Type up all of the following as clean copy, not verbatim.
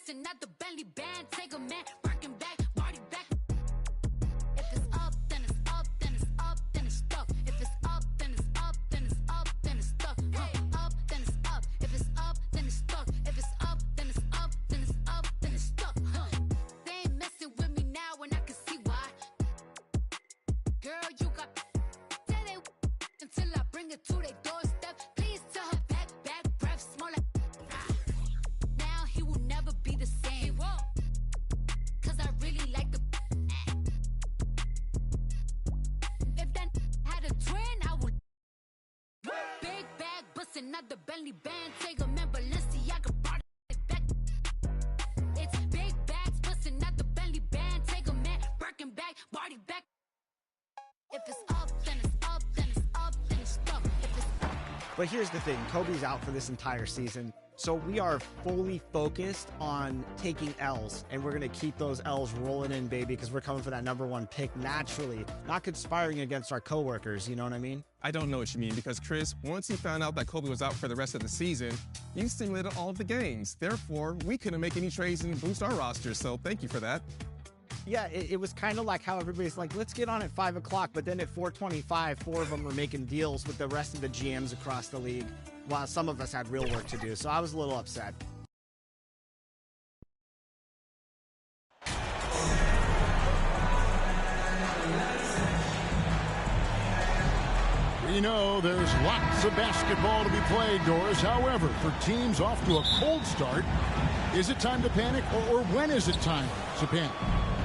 busting out the Bentley band, take a man, working back, body back. If it's up, then it's up, then it's up, then it's stuck. If it's up, then it's up, then it's up, then it's stuck. Up, then it's up. If it's up, then it's stuck. If it's up, then it's up, then it's up, then it's stuck. They ain't messing with me now, and I can see why. Girl, you got say they until I bring it to their doorstep. Please tell her back breath, smell like. Now he will never be the same. Cause I really like the. If that had a twin, I would. Big bag busting out the Bentley band, take a man, Balenciaga brought it back. It's big bags busting out the Bentley band, take a man, Birkin bag, body back. If it's up, then it's up, then it's up, then it's stuck. If it's up. But here's the thing, Kobe's out for this entire season, so we are fully focused on taking L's, and we're going to keep those L's rolling in, baby, because we're coming for that #1 pick naturally, not conspiring against our coworkers, you know what I mean? I don't know what you mean, because Chris, once he found out that Kobe was out for the rest of the season, you stimulated all of the games. Therefore, we couldn't make any trades and boost our roster, so thank you for that. Yeah, it was kind of like how everybody's like, let's get on at 5 o'clock, but then at 4:25, 4 of them were making deals with the rest of the GMs across the league, while some of us had real work to do, so I was a little upset. We know there's lots of basketball to be played, Doris. However, for teams off to a cold start, is it time to panic, or when is it time to panic?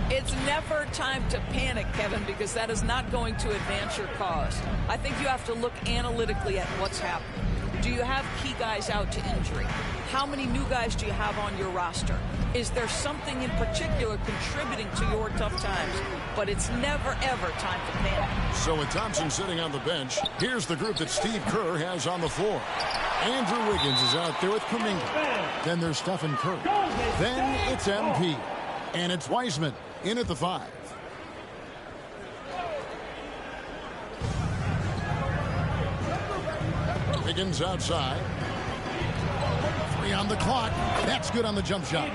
It's never time to panic, Kevin, because that is not going to advance your cause. I think you have to look analytically at what's happening. Do you have key guys out to injury? How many new guys do you have on your roster? Is there something in particular contributing to your tough times? But it's never, ever time to panic. So with Thompson sitting on the bench, here's the group that Steve Kerr has on the floor. Andrew Wiggins is out there with Kuminga. Then there's Stephen Curry. Then it's MP. And it's Wiseman in at the 5. Wiggins outside. 3 on the clock. That's good on the jump shot.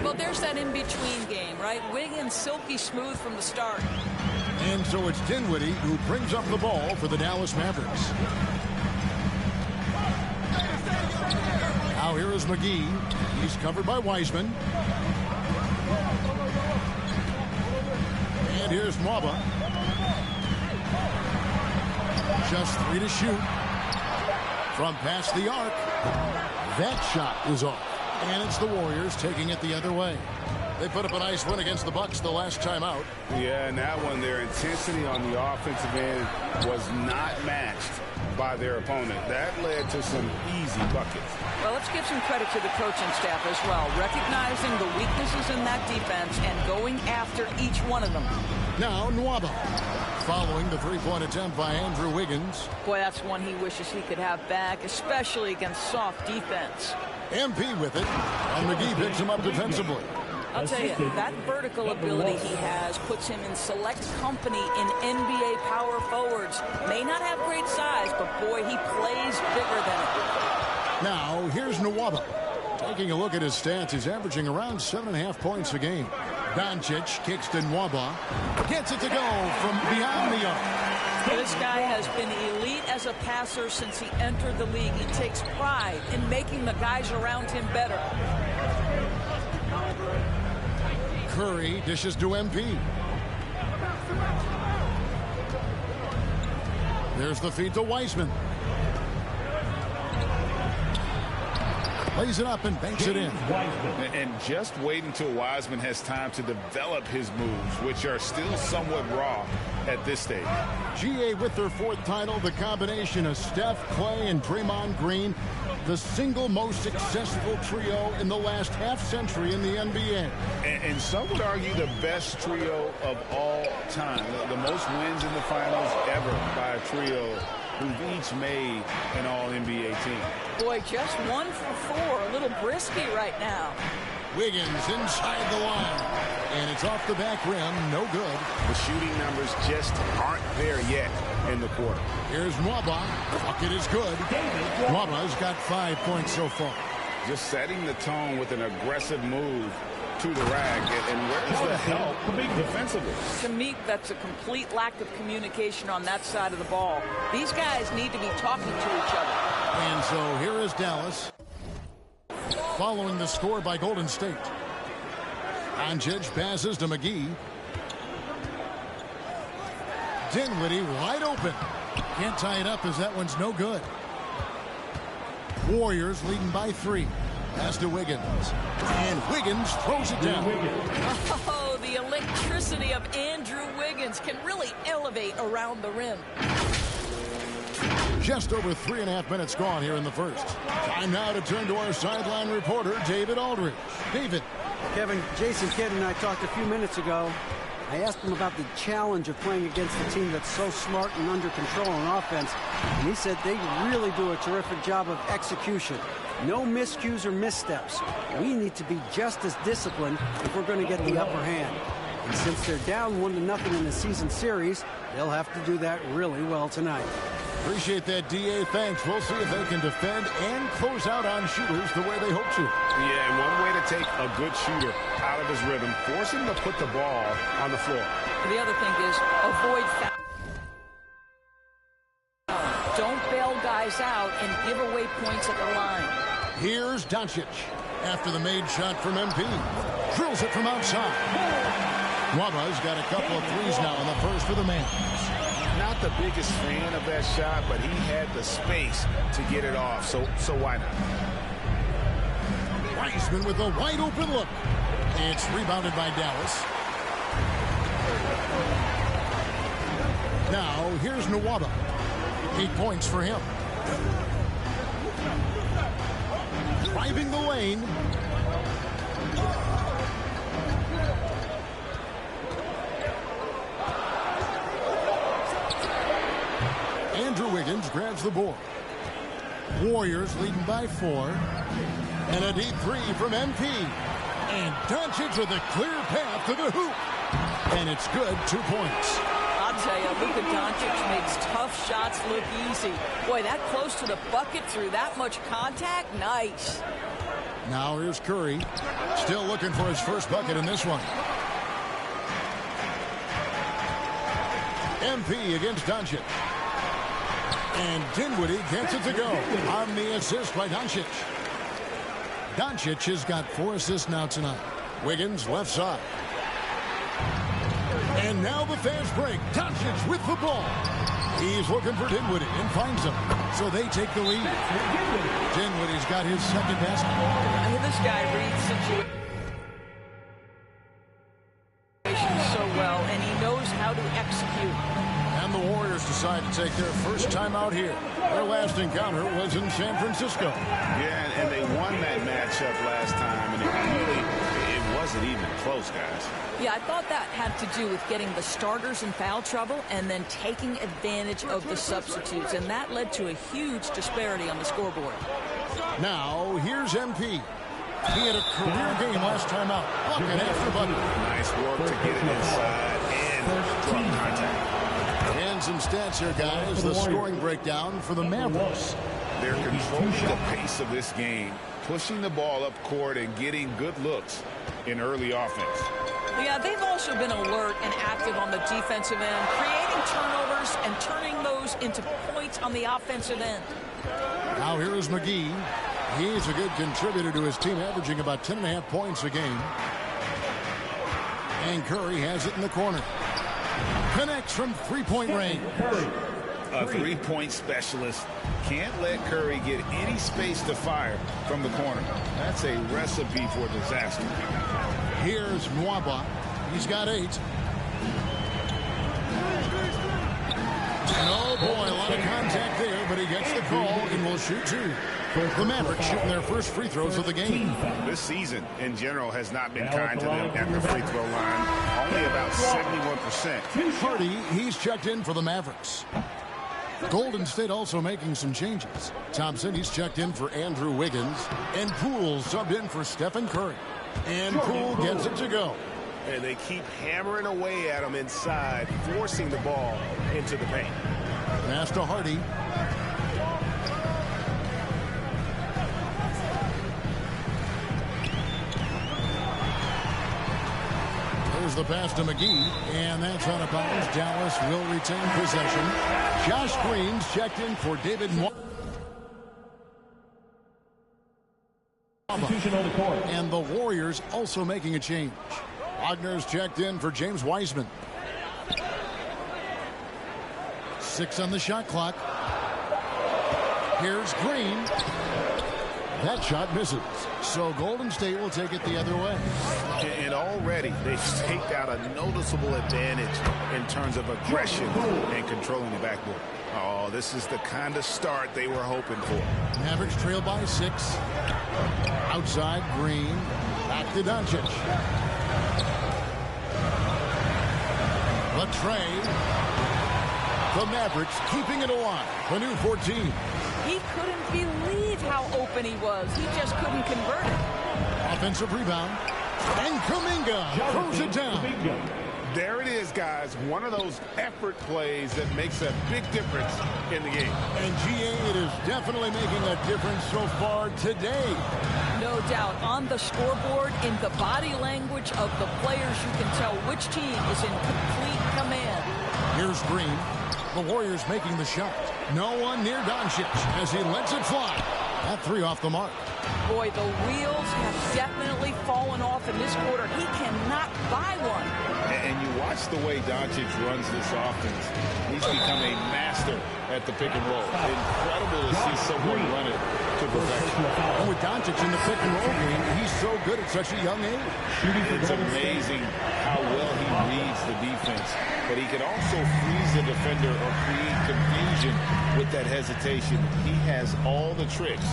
Well, there's that in-between game, right? Wiggins silky smooth from the start. And so it's Dinwiddie who brings up the ball for the Dallas Mavericks. Now here is McGee. He's covered by Wiseman. And here's Mwaba. Just 3 to shoot. From past the arc. That shot is off. And it's the Warriors taking it the other way. They put up a nice win against the Bucks the last time out. Yeah, and that one, their intensity on the offensive end was not matched by their opponent. That led to some easy buckets. Well, let's give some credit to the coaching staff as well, recognizing the weaknesses in that defense and going after each one of them. Now Nwaba, following the three-point attempt by Andrew Wiggins. Boy, that's one he wishes he could have back, especially against soft defense. MP with it, and McGee picks him up defensively. I'll tell you, that vertical ability he has puts him in select company in NBA power forwards. May not have great size, but boy, he plays bigger than it. Now, here's Nwaba. Taking a look at his stats, he's averaging around 7.5 points a game. Doncic kicks to Nwaba. Gets it to go from beyond the arc. This guy has been elite as a passer since he entered the league. He takes pride in making the guys around him better. Curry dishes to MP. There's the feed to Wiseman. Lays it up and banks it in. And just wait until Wiseman has time to develop his moves, which are still somewhat raw at this stage. GA with their 4th title, the combination of Steph, Clay, and Draymond Green, the single most successful trio in the last half-century in the NBA. And some would argue the best trio of all time. The most wins in the finals ever by a trio who've each made an all-NBA team. Boy, just 1 for 4. A little brisky right now. Wiggins inside the line. And it's off the back rim. No good. The shooting numbers just aren't there yet in the quarter. Here's Nwaba. Bucket is good. Nwaba's got 5 points so far. just setting the tone with an aggressive move to the rack. And where's the help defensively? To me, that's a complete lack of communication on that side of the ball. These guys need to be talking to each other. And so here is Dallas, following the score by Golden State. Doncic passes to McGee. Dinwiddie wide open. Can't tie it up as that one's no good. Warriors leading by 3. Pass to Wiggins. And Wiggins throws it down. Oh, the electricity of Andrew Wiggins can really elevate around the rim. Just over 3.5 minutes gone here in the first. Time now to turn to our sideline reporter, David Aldridge. David. Kevin, Jason Kidd and I talked a few minutes ago. I asked him about the challenge of playing against a team that's so smart and under control on offense, and he said they really do a terrific job of execution. No miscues or missteps. We need to be just as disciplined if we're going to get the upper hand. And since they're down 1-0 in the season series, they'll have to do that really well tonight. Appreciate that, D.A. Thanks. We'll see if they can defend and close out on shooters the way they hope to. Yeah, and one way to take a good shooter out of his rhythm, force him to put the ball on the floor. The other thing is avoid foul. Don't bail guys out and give away points at the line. Here's Doncic. After the made shot from MP. Drills it from outside. Waba's got a couple of threes now in the first for the man. Not the biggest fan of that shot, but he had the space to get it off, so why not? Wiseman with a wide open look. It's rebounded by Dallas. Now here's Nwaba. 8 points for him. Driving the lane. Andrew Wiggins grabs the board. Warriors leading by 4. And a deep 3 from MP. And Doncic with a clear path to the hoop. And it's good. 2 points. I'll tell you, Luka Doncic makes tough shots look easy. Boy, that close to the bucket through that much contact, nice. Now here's Curry. Still looking for his first bucket in this one. MP against Doncic. And Dinwiddie gets it to go on the assist by Doncic. Doncic has got 4 assists now tonight. Wiggins left side. And now the fast break. Doncic with the ball. He's looking for Dinwiddie and finds him. So they take the lead. Dinwiddie's got his second basket. I mean, this guy reads situations so well, and he knows how to execute. And the Warriors decide to take their first time out here. Their last encounter was in San Francisco. Yeah, and they won that matchup last time, and it wasn't even close, guys. Yeah, I thought that had to do with getting the starters in foul trouble and then taking advantage of the substitutes, and that led to a huge disparity on the scoreboard. Now, here's MP. He had a career game last time out. Bucket after bucket. Nice work to get it inside and draw contact. And some stats here, guys. The scoring breakdown for the Mavericks. They're controlling the pace of this game, pushing the ball up court and getting good looks in early offense. Yeah, they've also been alert and active on the defensive end, creating turnovers and turning those into points on the offensive end. Now here is McGee. He's a good contributor to his team, averaging about 10.5 points a game. And Curry has it in the corner. Connects from three-point range. A three-point specialist can't let Curry get any space to fire from the corner. That's a recipe for disaster. Here's Nwaba. He's got 8. And oh boy, a lot of contact there, but he gets the call and will shoot 2. The Mavericks shooting their first free throws of the game. This season, in general, has not been kind to them at the free throw line. Only about 71%. Hardy, he's checked in for the Mavericks. Golden State also making some changes. Thompson, he's checked in for Andrew Wiggins. And Poole subbed in for Stephen Curry. And Poole gets it to go. And they keep hammering away at him inside, forcing the ball into the paint. Pass to Hardy. Here's the pass to McGee, and that's out of bounds. Dallas will retain possession. Josh Green's checked in for David and the Warriors also making a change. Wagner's checked in for James Wiseman. 6 on the shot clock. Here's Green. That shot misses. So Golden State will take it the other way. And already they've staked out a noticeable advantage in terms of aggression and controlling the backboard. Oh, this is the kind of start they were hoping for. Mavericks trail by 6. Outside, Green. Back to Doncic. The tray. The Mavericks keeping it alive. The new 14. He couldn't believe how open he was. He just couldn't convert it. Offensive rebound. And Kuminga throws it down. There it is, guys. One of those effort plays that makes a big difference in the game. And GA, it is definitely making a difference so far today. No doubt. On the scoreboard, in the body language of the players, you can tell which team is in complete command. Here's Green. The Warriors making the shot. No one near Doncic as he lets it fly. That 3 off the mark. Boy, the wheels have definitely fallen off in this quarter. He cannot buy one. And you watch the way Doncic runs this offense. He's become a master at the pick and roll. Incredible to see someone run it to perfection. And with Doncic in the pick and roll game, he's so good at such a young age. It's amazing how well he reads the defense. But he can also freeze the defender or create confusion with that hesitation. He has all the tricks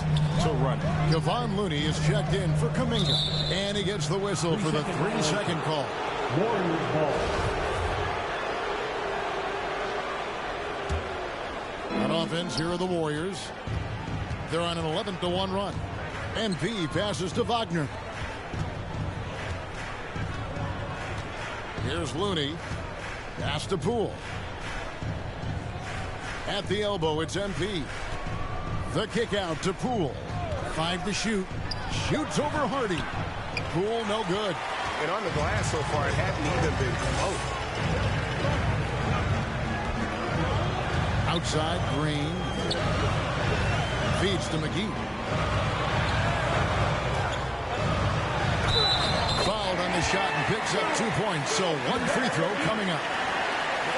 to run it. Kevon Looney is checked in for Kuminga. And he gets the whistle for the 3-second call. Warriors ball. On offense, here are the Warriors. They're on an 11-1 run. MP passes to Wagner. Here's Looney. Pass to Poole. At the elbow, it's MP. The kick out to Poole. 5 to shoot. Shoots over Hardy. Poole, no good. And on the glass so far, it hadn't even been close. Outside, Green. Feeds to McGee. Fouled on the shot and picks up 2 points. So 1 free throw coming up.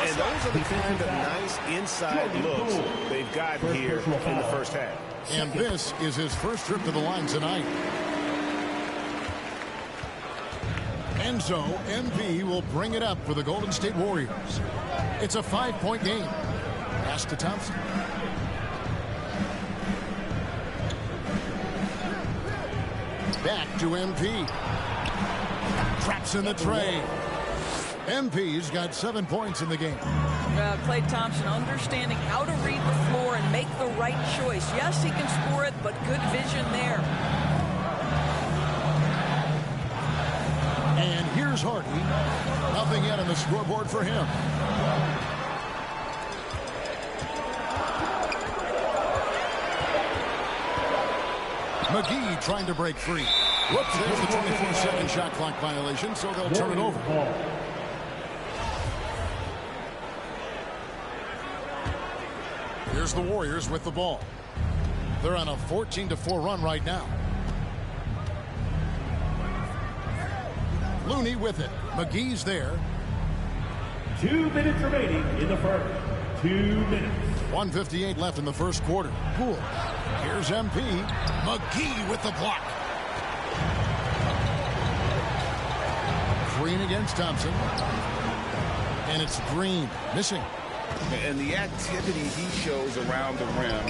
And those are the kind of nice inside looks they've gotten here in the first half. And this is his first trip to the line tonight. And so MP will bring it up for the Golden State Warriors. It's a 5-point game. Pass to Thompson. Back to MP. Traps in the tray. MP's got 7 points in the game. Klay Thompson understanding how to read the floor and make the right choice. Yes, he can score it, but good vision there. And here's Hardy. Nothing yet on the scoreboard for him. McGee trying to break free. Whoops, there's the 24-second shot clock violation, so they'll turn it over. Here's the Warriors with the ball. They're on a 14-4 run right now. Looney with it. McGee's there. 2 minutes remaining in the first. 2 minutes. 1:58 left in the first quarter. Poole. Here's MP. McGee with the block. Green against Thompson. And it's Green missing. And the activity he shows around the rim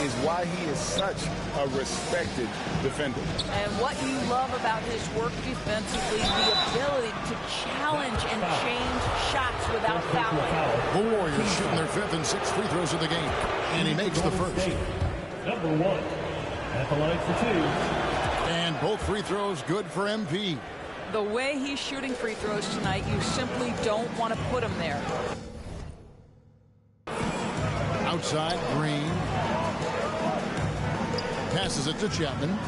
is why he is such a respected defender. And what you love about his work defensively, the ability to challenge and change shots without fouling. The Warriors shooting their 5th and 6th free throws of the game. And he makes the first. Number 1 at the line for 2. And both free throws good for MP. The way he's shooting free throws tonight, you simply don't want to put him there. Outside, Green. Passes it to Chapman.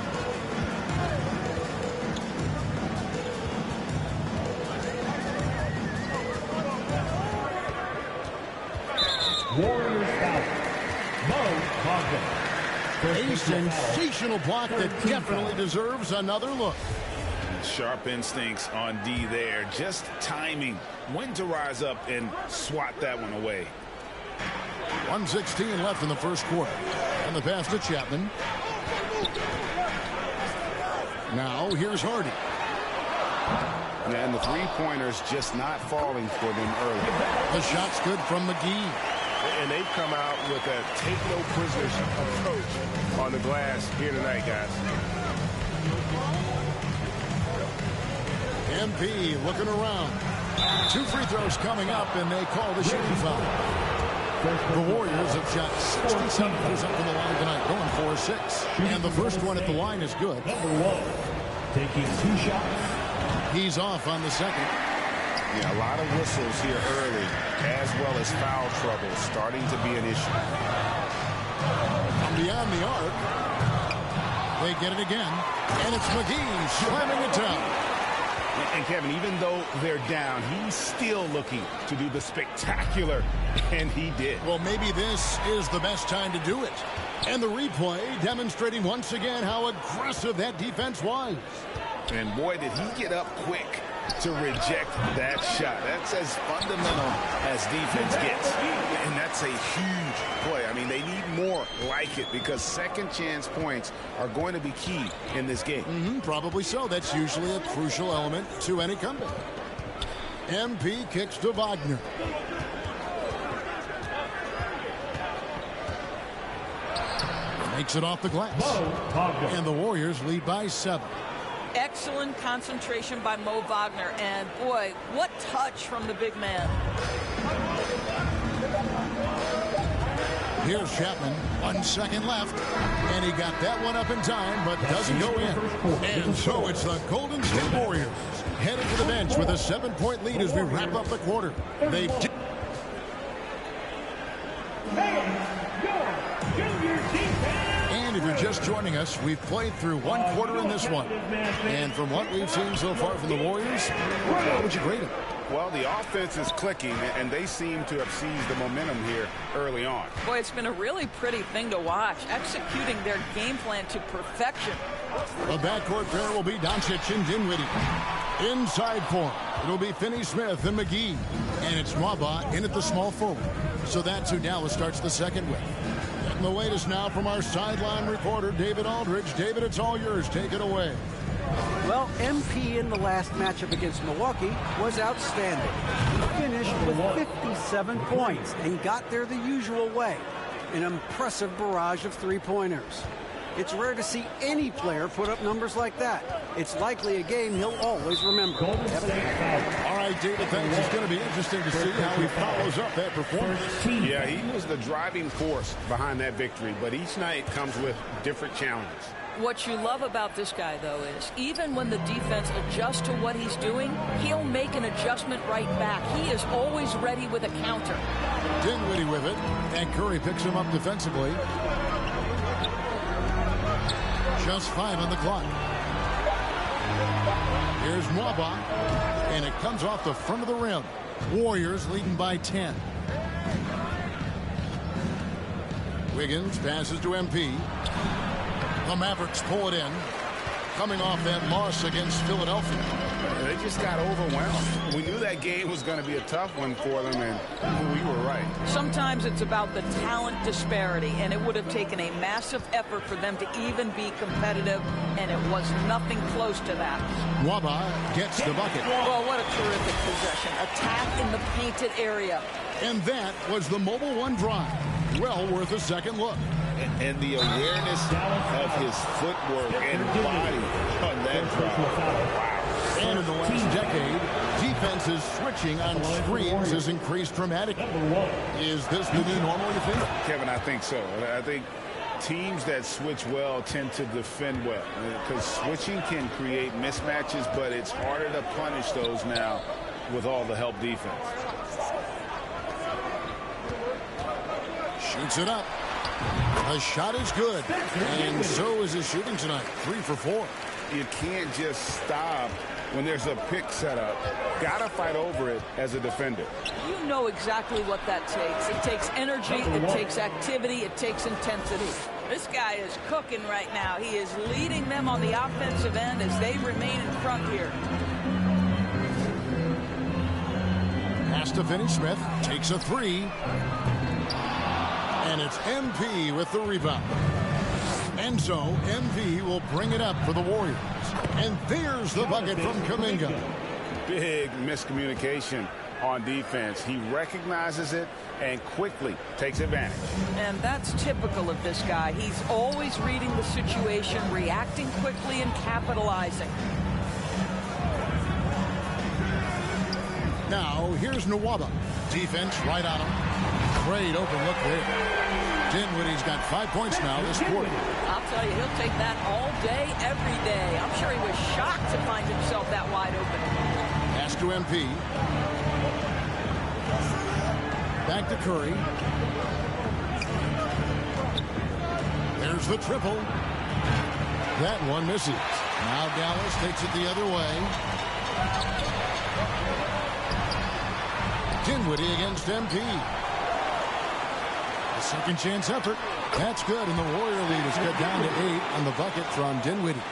A sensational block that definitely deserves another look. Sharp instincts on D there. Just timing when to rise up and swat that one away. 1:16 left in the first quarter. And the pass to Chapman. Now here's Hardy. And the three-pointers just not falling for them early. The shot's good from McGee. And they've come out with a take-no-prisoners approach on the glass here tonight, guys. MP looking around. 2 free throws coming up, and they call the shooting foul. The Warriors have shot 67% from the line tonight, going 4-6. And the first one at the line is good. Taking 2 shots. He's off on the second. Yeah, a lot of whistles here early, as well as foul trouble starting to be an issue. From beyond the arc, they get it again, and it's McGee slamming it down. And Kevin, even though they're down, he's still looking to do the spectacular, and he did. Well, maybe this is the best time to do it. And the replay demonstrating once again how aggressive that defense was. And boy, did he get up quick to reject that shot. That's as fundamental as defense gets. And that's a huge play. I mean, they need more like it because second chance points are going to be key in this game. Probably so. That's usually a crucial element to any comeback. MP kicks to Wagner. Makes it off the glass. And the Warriors lead by 7. Excellent concentration by Mo Wagner, and boy, what touch from the big man. Here's Chapman, 1 second left, and he got that one up in time, but doesn't go in. And so it's the Golden State Warriors headed to the bench with a 7-point lead as we wrap up the quarter. They did. And if you're just joining us, we've played through 1 quarter in this one. And from what we've seen so far from the Warriors, how would you grade them? Well, the offense is clicking, and they seem to have seized the momentum here early on. Boy, it's been a really pretty thing to watch, executing their game plan to perfection. The backcourt pair will be Doncic and Dinwiddie. Inside form, it'll be Finney-Smith and McGee. And it's Mwaba in at the small forward. So that's who Dallas starts the second with. And the latest now from our sideline reporter, David Aldridge. David, it's all yours. Take it away. Well, MP in the last matchup against Milwaukee was outstanding. He finished with 57 points and got there the usual way. An impressive barrage of three-pointers. It's rare to see any player put up numbers like that. It's likely a game he'll always remember. All right, David, thanks. It's going to be interesting to see how he follows up that performance. Yeah, he was the driving force behind that victory, but each night comes with different challenges. What you love about this guy, though, is even when the defense adjusts to what he's doing, he'll make an adjustment right back. He is always ready with a counter. Dinwiddie with it, and Curry picks him up defensively. Just 5 on the clock. Here's Mwaba, and it comes off the front of the rim. Warriors leading by 10. Wiggins passes to MP. The Mavericks pull it in. Coming off that loss against Philadelphia. They just got overwhelmed. We knew that game was going to be a tough one for them, and we were right. Sometimes it's about the talent disparity, and it would have taken a massive effort for them to even be competitive, and it was nothing close to that. Mwaba gets the bucket. Well, what a terrific possession. Attack in the painted area. And that was the Mobile One drive. Well worth a second look. And the awareness of his footwork and body on that drive. Wow. And in the last decade, defenses switching on screens has increased dramatically. Is this the new normal, you think? Kevin, I think so. I think teams that switch well tend to defend well. Because switching can create mismatches, but it's harder to punish those now with all the help defense. Shoots it up. The shot is good. And so is his shooting tonight. 3 for 4. You can't just stop when there's a pick set up. Gotta fight over it as a defender. You know exactly what that takes. It takes energy, it takes activity, it takes intensity. This guy is cooking right now. He is leading them on the offensive end as they remain in front here. Pass to Finney-Smith. Takes a three. And it's MP with the rebound. And so MP will bring it up for the Warriors. And there's the bucket from Kuminga. Big miscommunication on defense. He recognizes it and quickly takes advantage. And that's typical of this guy. He's always reading the situation, reacting quickly, and capitalizing. Now, here's Nwaba. Defense right on him. Great open look there. Dinwiddie's got 5 points now this quarter. I'll tell you, he'll take that all day, every day. I'm sure he was shocked to find himself that wide open. Pass to MP. Back to Curry. There's the triple. That one misses. Now Dallas takes it the other way. Dinwiddie against MP. A second chance effort. That's good, and the Warrior lead is cut down to 8 on the bucket from Dinwiddie.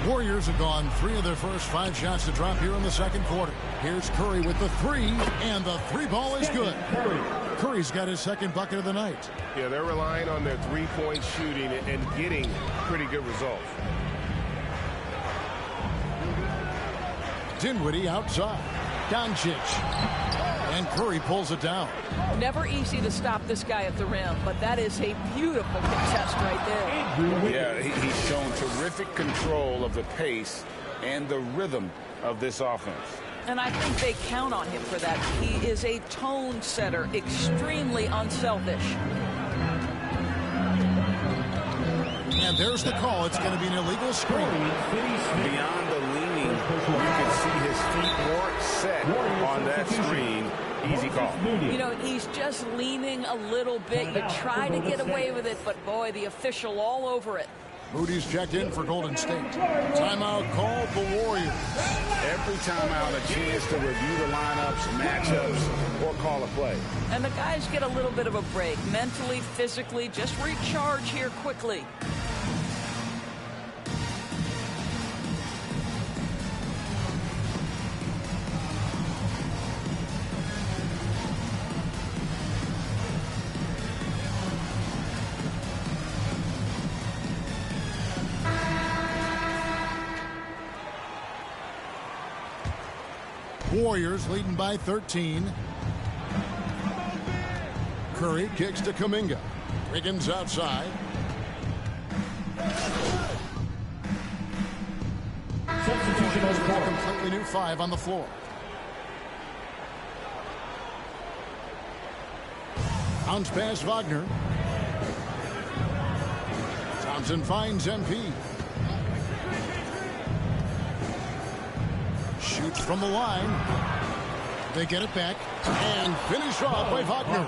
Warriors have gone 3 of their first 5 shots to drop here in the second quarter. Here's Curry with the 3, and the 3 ball is good. Curry's got his second bucket of the night. Yeah, they're relying on their three-point shooting and getting pretty good results. Dinwiddie outside. Doncic. And Curry pulls it down. Never easy to stop this guy at the rim, but that is a beautiful contest right there. Yeah, he's shown terrific control of the pace and the rhythm of this offense. And I think they count on him for that. He is a tone setter, extremely unselfish. And there's the call. It's going to be an illegal screen. Beyond the leaning, you can see his feet weren't set on that screen. Easy call. You know, he's just leaning a little bit. You try to get away with it, but boy, the official all over it. Moody's checked in for Golden State. Timeout called the Warriors. Every timeout, a chance to review the lineups, matchups, or call a play. And the guys get a little bit of a break. Mentally, physically, just recharge here quickly. Warriors leading by 13. Curry kicks to Kuminga. Wiggins outside. Substitutional A completely new 5 on the floor. Bounce pass Wagner. Thompson finds MP. Shoots from the line. They get it back and finish off by Wagner.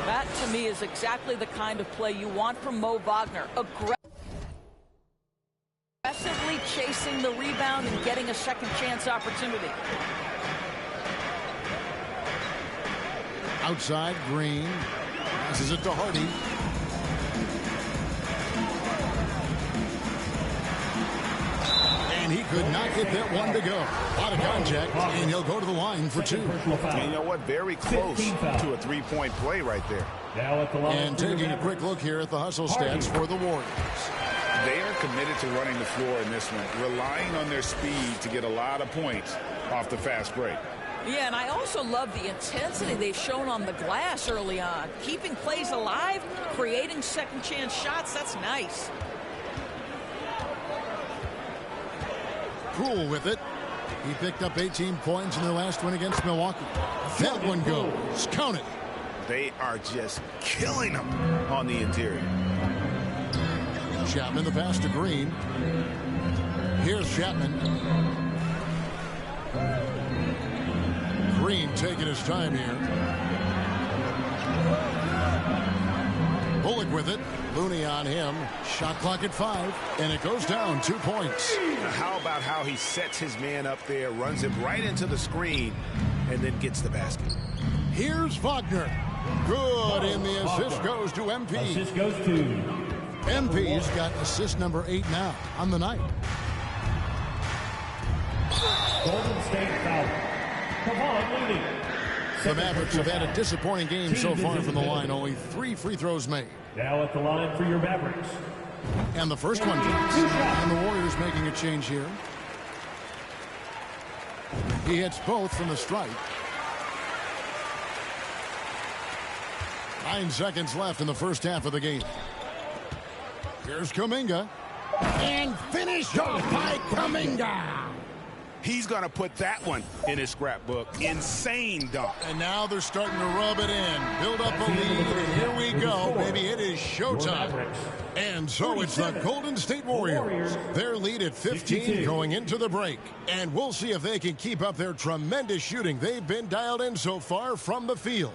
That, to me, is exactly the kind of play you want from Mo Wagner. Aggressively chasing the rebound and getting a second chance opportunity. Outside, Green. Passes it to Hardy. And he could not get that one to go. A lot of contact, and he'll go to the line for 2. And you know what? Very close to a three-point play right there. And taking a quick look here at the hustle stats for the Warriors. They are committed to running the floor in this one, relying on their speed to get a lot of points off the fast break. Yeah, and I also love the intensity they've shown on the glass early on. Keeping plays alive, creating second chance shots, that's nice. Poole with it. He picked up 18 points in their last win against Milwaukee. That one goes. Count it. They are just killing them on the interior. Chapman the pass to Green. Here's Chapman. Green taking his time here. Bullock with it. Looney on him. Shot clock at 5. And it goes down 2 points. How about how he sets his man up there, runs him right into the screen, and then gets the basket. Here's Wagner. Good, and the assist goes to MP. Assist goes to MP's got assist number 8 now on the night. Golden State foul. Come on, leading. The Mavericks have had a disappointing game so far from the line. Only 3 free throws made. Now at the line for your Mavericks. And the first one hits. And the Warriors making a change here. He hits both from the stripe. 9 seconds left in the first half of the game. Here's Kuminga. And finished off by Kuminga. He's going to put that one in his scrapbook. Insane dunk. And now they're starting to rub it in. Build up a lead, and here we go, baby. It is showtime. And so it's the Golden State Warriors. Their lead at 15 going into the break. And we'll see if they can keep up their tremendous shooting they've been dialed in so far from the field.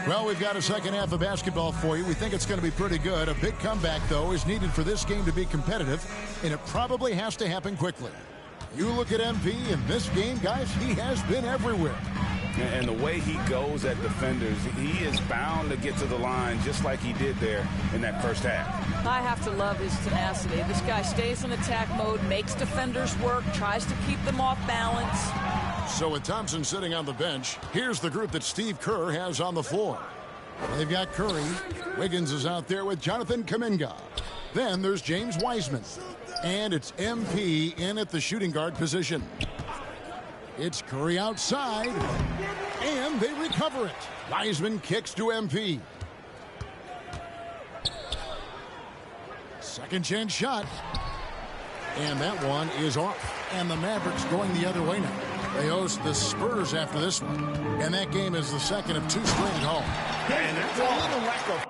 Well, we've got a second half of basketball for you. We think it's going to be pretty good. A big comeback, though, is needed for this game to be competitive, and it probably has to happen quickly. You look at MP in this game, guys, he has been everywhere. And the way he goes at defenders, he is bound to get to the line just like he did there in that first half. I have to love his tenacity. This guy stays in attack mode, makes defenders work, tries to keep them off balance. So with Thompson sitting on the bench, here's the group that Steve Kerr has on the floor. They've got Curry. Wiggins is out there with Jonathan Kuminga. Then there's James Wiseman. And it's MP in at the shooting guard position. It's Curry outside. And they recover it. Wiseman kicks to MP. Second chance shot. And that one is off. And the Mavericks going the other way now. They host the Spurs after this one. And that game is the second of 2 straight at home. And that's a little lack of...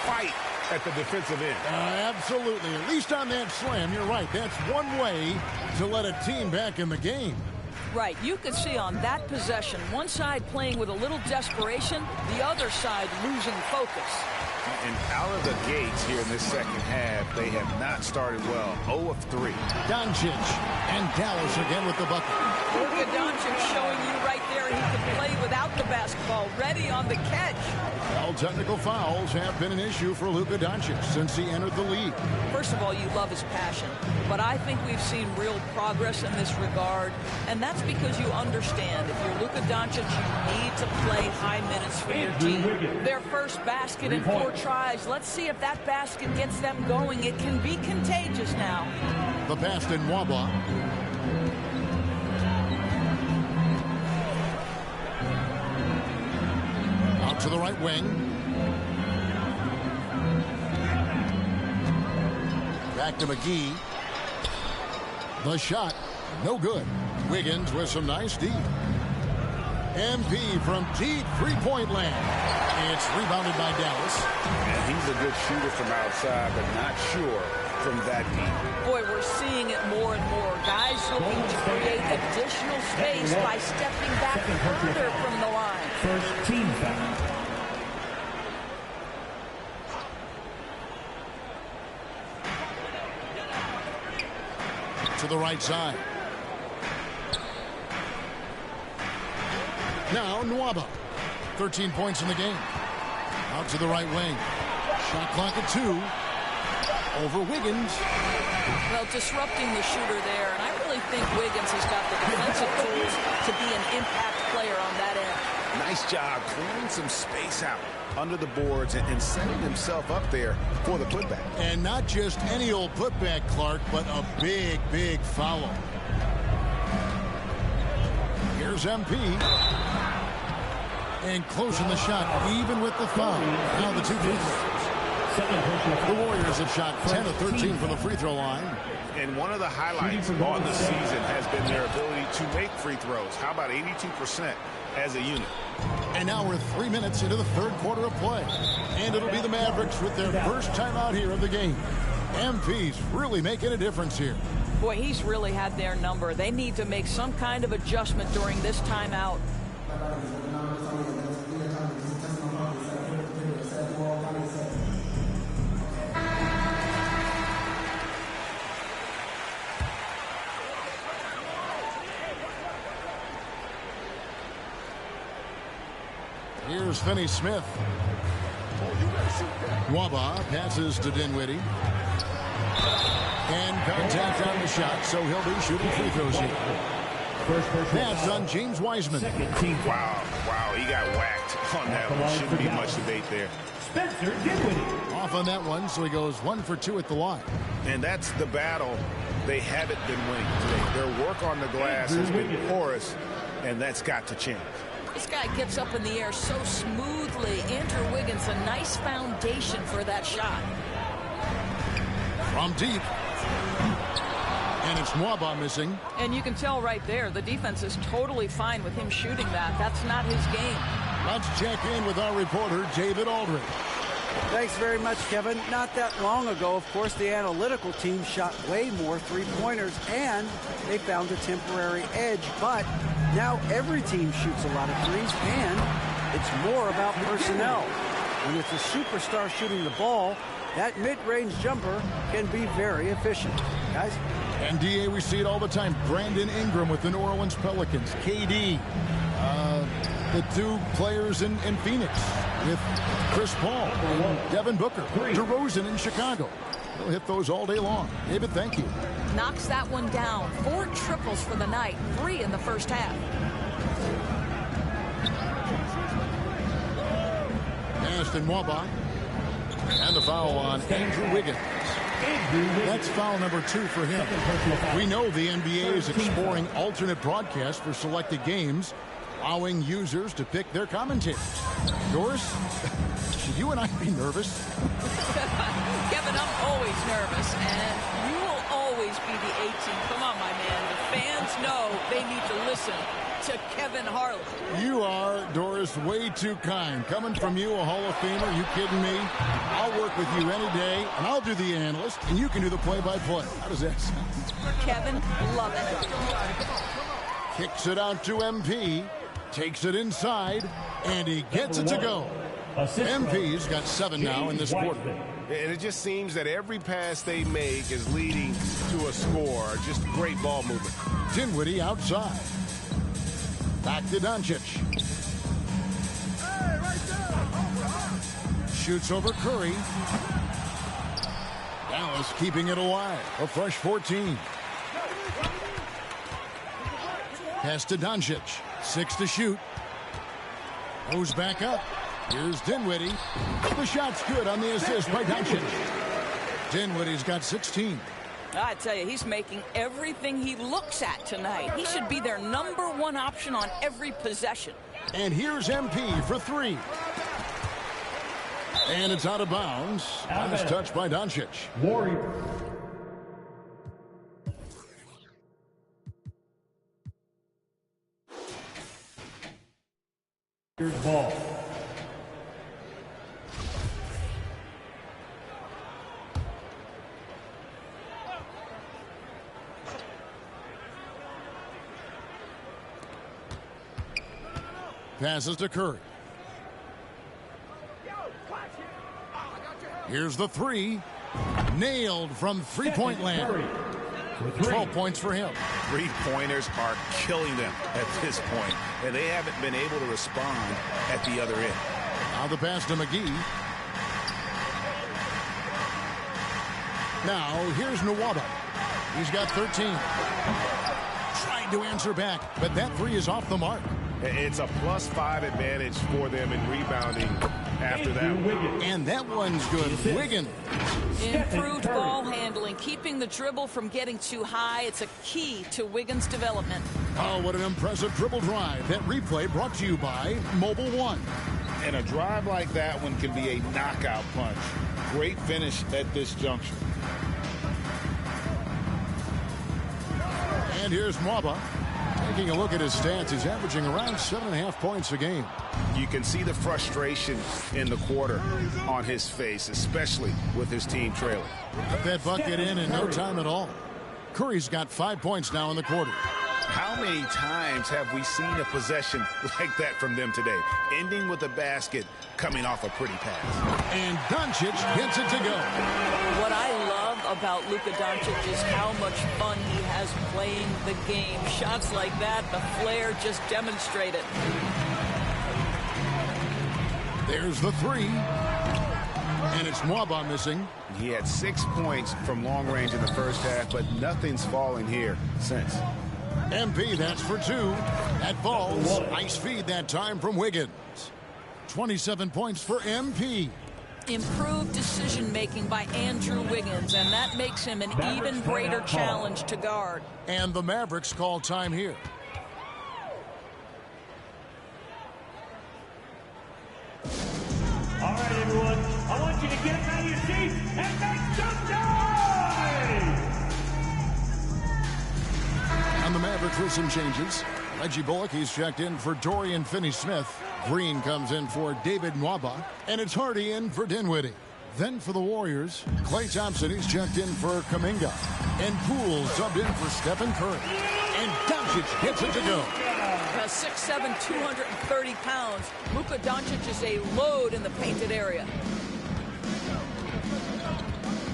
fight at the defensive end. Absolutely. At least on that slam, you're right. That's one way to let a team back in the game. Right. You could see on that possession, one side playing with a little desperation, the other side losing focus. And out of the gates here in this second half, they have not started well. 0 of 3. Doncic and Dallas again with the bucket. Luka Doncic showing you right there he can play without the basketball, ready on the catch. Well, technical fouls have been an issue for Luka Doncic since he entered the league. First of all, you love his passion, but I think we've seen real progress in this regard, and that's because you understand if you're Luka Doncic, you need to play high minutes for your team. Their first basket in 4 tries. Let's see if that basket gets them going. It can be contagious now. The pass to Nwaba. Out to the right wing. Back to McGee. The shot, no good. Wiggins with some nice D. MP from deep three-point land. It's rebounded by Dallas. And he's a good shooter from outside, but not sure from that deep. Boy, we're seeing it more and more. Guys looking to create additional space by stepping back further from the line. First team foul. To the right side. Now Nwaba. 13 points in the game. Out to the right wing. Shot clock at 2. Over Wiggins. Well, disrupting the shooter there, and I really think Wiggins has got the defensive tools to be an impact player on that end. Nice job clearing some space out under the boards and setting himself up there for the putback. And not just any old putback, Clark, but a big, big foul. Here's MP. And closing the shot, even with the foul. Now the 2 pieces. The Warriors have shot 10 of 13 from the free throw line. And one of the highlights on the season has been their ability to make free throws. How about 82% as a unit? And now we're 3 minutes into the third quarter of play. And it'll be the Mavericks with their first time out here of the game. MP's really making a difference here. Boy, he's really had their number. They need to make some kind of adjustment during this timeout. Here's Finney-Smith. Nwaba passes to Dinwiddie. And contact on the shot, so he'll be shooting free throws here. Pass on James Wiseman. Wow, he got whacked on that one. Shouldn't be much debate there. Spencer Dinwiddie. Off on that one, so he goes 1 for 2 at the line. And that's the battle they haven't been winning today. Their work on the glass has been porous, and that's got to change. This guy gets up in the air so smoothly. Andrew Wiggins, a nice foundation for that shot. From deep. And it's Nwaba missing. And you can tell right there, the defense is totally fine with him shooting that. That's not his game. Let's check in with our reporter, David Aldridge. Thanks very much, Kevin. Not that long ago, of course, the analytical team shot way more three-pointers, and they found a temporary edge. But now every team shoots a lot of threes, and it's more about personnel. When it's a superstar shooting the ball, that mid-range jumper can be very efficient. Guys? NBA, we see it all the time. Brandon Ingram with the New Orleans Pelicans. KD. The 2 players in Phoenix with Chris Paul, Devin Booker, DeRozan in Chicago. He'll hit those all day long. David, thank you. Knocks that one down. 4 triples for the night. 3 in the first half. Ashton Nwaba. And the foul on Andrew Wiggins. That's foul number 2 for him. We know the NBA is exploring alternate broadcasts for selected games, allowing users to pick their commentators. Doris, should you and I be nervous? Kevin, I'm always nervous, and you will always be the A-team. Come on, my man. The fans know they need to listen to Kevin Harlan. You are, Doris, way too kind. Coming from you, a Hall of Famer, you kidding me? I'll work with you any day, and I'll do the analyst, and you can do the play-by-play. How does that sound? Kevin, love it. Kicks it out to MP. Takes it inside, and he gets it to go. MP's got 7 now in this quarter. And it just seems that every pass they make is leading to a score. Just great ball movement. Dinwiddie outside. Back to Doncic. Shoots over Curry. Dallas keeping it alive. A fresh 14. Pass to Doncic. 6 to shoot. Goes back up. Here's Dinwiddie. The shot's good on the assist by Doncic. Dinwiddie's got 16. I tell you, he's making everything he looks at tonight. He should be their #1 option on every possession. And here's MP for 3. And it's out of bounds. Nice touch by Doncic. Warriors. Ball. passes to Curry. Here's the three. Nailed from three-point land. 12 points for him. Three-pointers are killing them at this point, and they haven't been able to respond at the other end. Now the pass to McGee. Now here's Nwaba. He's got 13. Trying to answer back, but that three is off the mark. It's a +5 advantage for them in rebounding after that. And that one's good. Wiggins. Improved ball handling, keeping the dribble from getting too high. It's a key to Wiggins' development. Oh, what an impressive dribble drive. That replay brought to you by Mobile One. And a drive like that one can be a knockout punch. Great finish at this juncture. And here's Nwaba. Taking a look at his stats, he's averaging around 7.5 points a game. You can see the frustration in the quarter on his face, especially with his team trailing. Got that bucket in no time at all. Curry's got 5 points now in the quarter. How many times have we seen a possession like that from them today? Ending with a basket, coming off a pretty pass. And Doncic gets it to go. What I love about Luka Doncic is how much fun he has playing the game. Shots like that, the flair just demonstrate it. There's the three. And it's Nwaba missing. He had 6 points from long range in the first half, but nothing's fallen here since. MP, that's for two. That falls. Nice feed that time from Wiggins. 27 points for MP. Improved decision-making by Andrew Wiggins, and that makes him an even greater challenge to guard. And the Mavericks call time here. All right, everyone. I want you to get out of your seats and make some noise! And the Mavericks with some changes. Reggie Bullock, he's checked in for Dorian Finney-Smith. Green comes in for David Nwaba. And it's Hardy in for Dinwiddie. Then for the Warriors, Klay Thompson, he's checked in for Kuminga. And Poole subbed in for Stephen Curry. And Doncic gets it to go. 6'7", 230 pounds. Luka Doncic is a load in the painted area.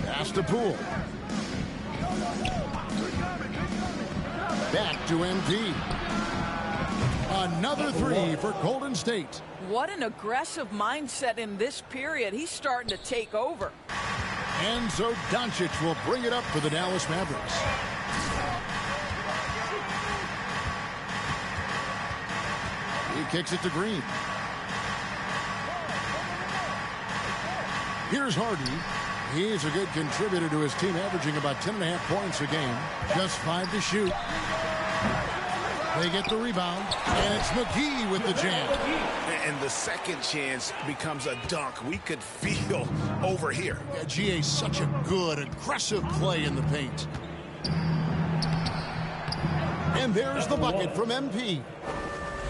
Pass to Poole. Back to MP. Another three for Golden State. What an aggressive mindset in this period. He's starting to take over. And so Doncic will bring it up for the Dallas Mavericks. He kicks it to Green. Here's Hardy. He's a good contributor to his team, averaging about 10.5 points a game. Just 5 to shoot. They get the rebound, and it's McGee with the jam. And the second chance becomes a dunk. We could feel over here. Yeah, GA's such a good, aggressive play in the paint. And there's the bucket from MP.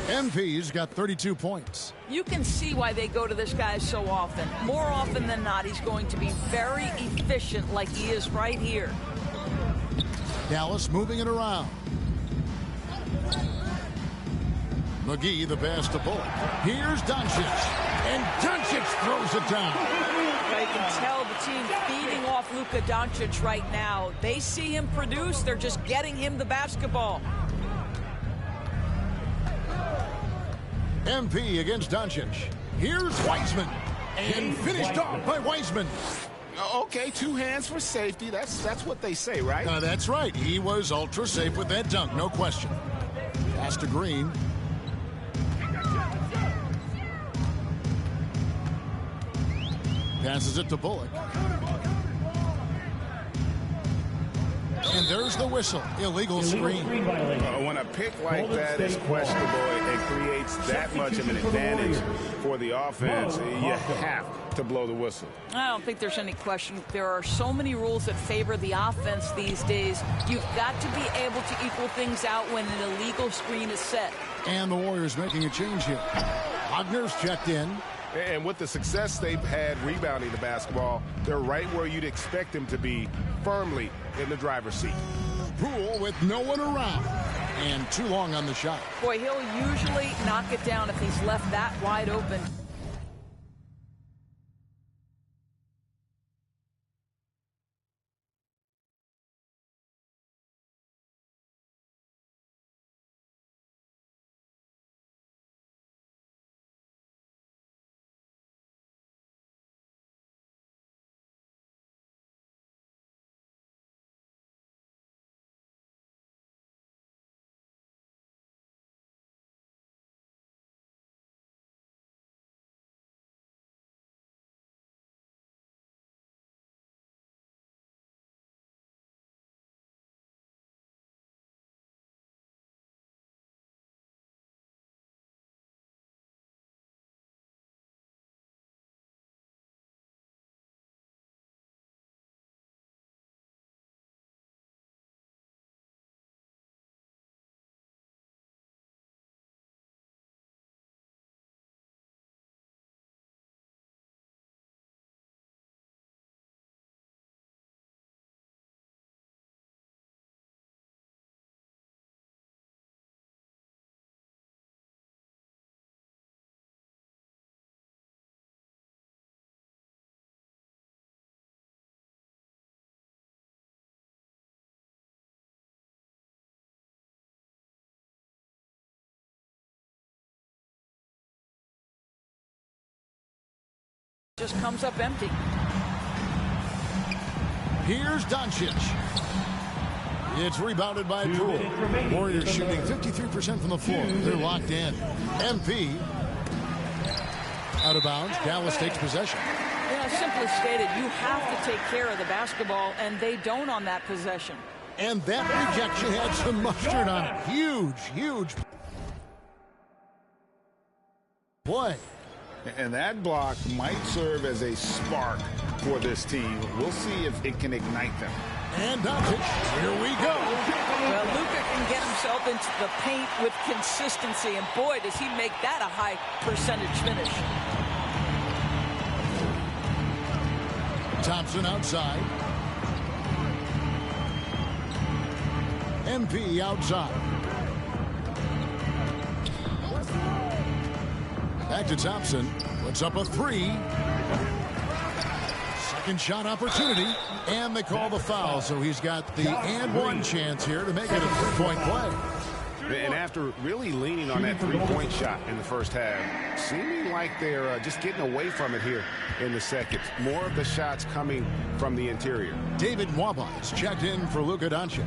MP's got 32 points. You can see why they go to this guy so often. More often than not, he's going to be very efficient like he is right here. Dallas moving it around. McGee, the pass to Bullock. Here's Doncic. And Doncic throws it down. I can tell the team feeding off Luka Doncic right now. They see him produce. They're just getting him the basketball. MP against Doncic. Here's Wiseman. And finished off by Wiseman. Okay, 2 hands for safety. That's what they say, right? That's right. He was ultra safe with that dunk, no question. Pass to Green. Passes it to Bullock. And there's the whistle. Illegal screen. When a pick like that is questionable and creates that much of an advantage for the offense, you have to blow the whistle. I don't think there's any question. There are so many rules that favor the offense these days. You've got to be able to equal things out when an illegal screen is set. And the Warriors making a change here. Wagner's checked in. And with the success they've had rebounding the basketball, they're right where you'd expect them to be, firmly in the driver's seat. Poole with no one around. And too long on the shot. Boy, he'll usually knock it down if he's left that wide open. Just comes up empty. Here's Doncic. It's rebounded by Poole. Warriors shooting 53% from the floor. They're locked in. MP out of bounds. Dallas takes possession. Yeah, simply stated, you have to take care of the basketball, and they don't on that possession. And that rejection had some mustard on it. Huge play. And that block might serve as a spark for this team. We'll see if it can ignite them. And Doncic, here we go. Well, Luka can get himself into the paint with consistency, and boy, does he make that a high percentage finish. Thompson outside. MP outside. Back to Thompson. Puts up a three. Second shot opportunity. And they call the foul. So he's got the and one chance here to make it a three-point play. And after really leaning on that three-point shot in the first half, seeming like they're just getting away from it here in the second. More of the shots coming from the interior. David Nwaba is checked in for Luka Doncic.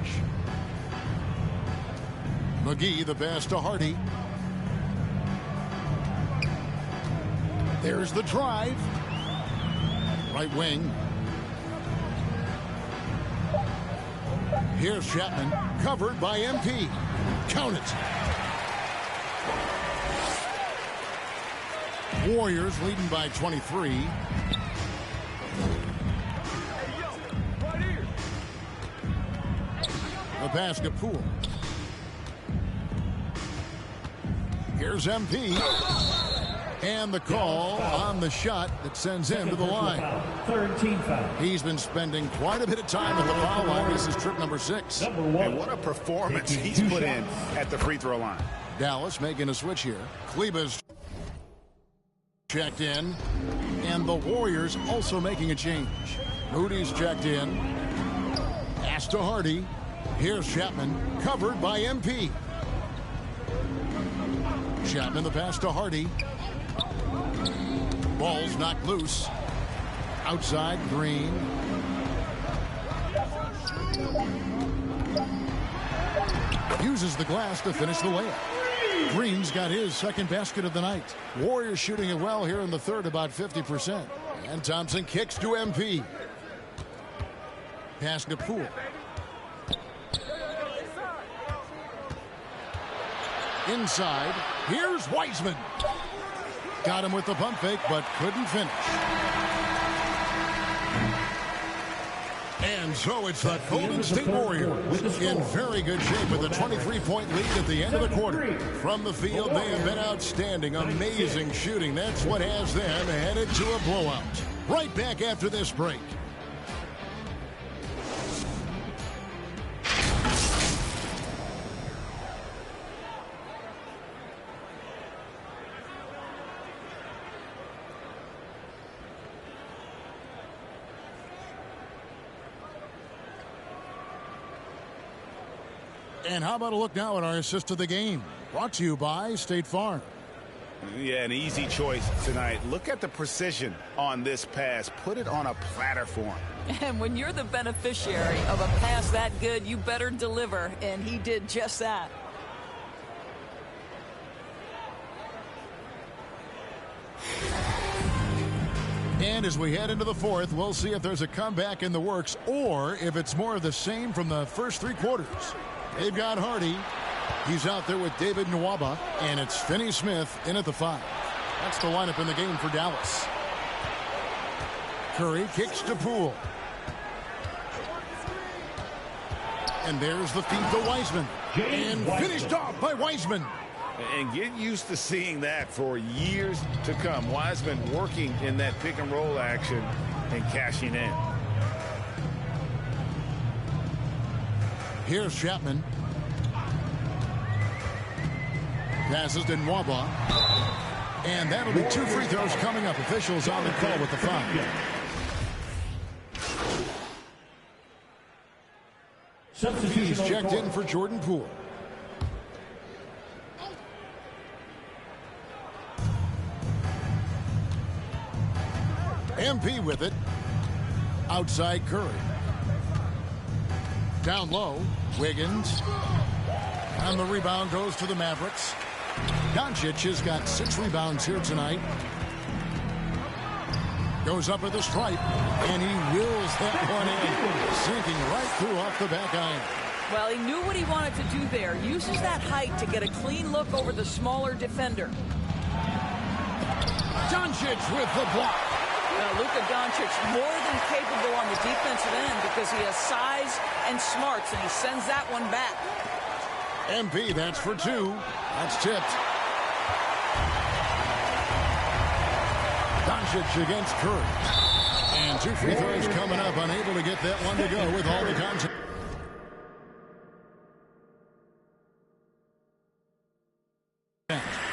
McGee the pass to Hardy. There's the drive. Right wing. Here's Chapman, covered by MP. Count it. Warriors leading by 23. The basket Poole. Here's MP. And the call on the shot that sends him to the line. Third team foul. He's been spending quite a bit of time at the foul line. This is trip number 6. And what a performance he's put in at the free throw line. Dallas making a switch here. Kleba's checked in. And the Warriors also making a change. Moody's checked in. Pass to Hardy. Here's Chapman, covered by MP. Chapman the pass to Hardy. Ball's knocked loose. Outside, Green. Uses the glass to finish the layup. Green's got his second basket of the night. Warriors shooting it well here in the third, about 50%. And Thompson kicks to MP. Pass to Poole. Inside, here's Wiseman. Got him with the pump fake, but couldn't finish. And so it's the Golden State Warriors in very good shape with a 23-point lead at the end of the quarter. From the field, they have been outstanding, amazing shooting. That's what has them headed to a blowout. Right back after this break. And how about a look now at our assist of the game? Brought to you by State Farm. Yeah, an easy choice tonight. Look at the precision on this pass. Put it on a platter for him. And when you're the beneficiary of a pass that good, you better deliver. And he did just that. And as we head into the fourth, we'll see if there's a comeback in the works or if it's more of the same from the first 3 quarters. They've got Hardy. He's out there with David Nwaba, and it's Finney Smith in at the 5. That's the lineup in the game for Dallas. Curry kicks to Poole. And there's the feed to Wiseman. And finished off by Wiseman. And get used to seeing that for years to come. Wiseman working in that pick and roll action and cashing in. Here's Chapman. Passes to Nwaba. And that'll be 2 free throws coming up. Officials on the call with the foul. He's checked in for Jordan Poole. MP with it. Outside Curry. Down low. Wiggins. And the rebound goes to the Mavericks. Doncic has got 6 rebounds here tonight. Goes up at the stripe. And he wills that one in. Sinking right through off the back iron. Well, he knew what he wanted to do there. Uses that height to get a clean look over the smaller defender. Doncic with the block. Luka Doncic more than capable on the defensive end because he has size and smarts, and he sends that one back. MP, that's for 2. That's tipped. Doncic against Curry. And 2 free throws coming up, unable to get that one to go with all the contact.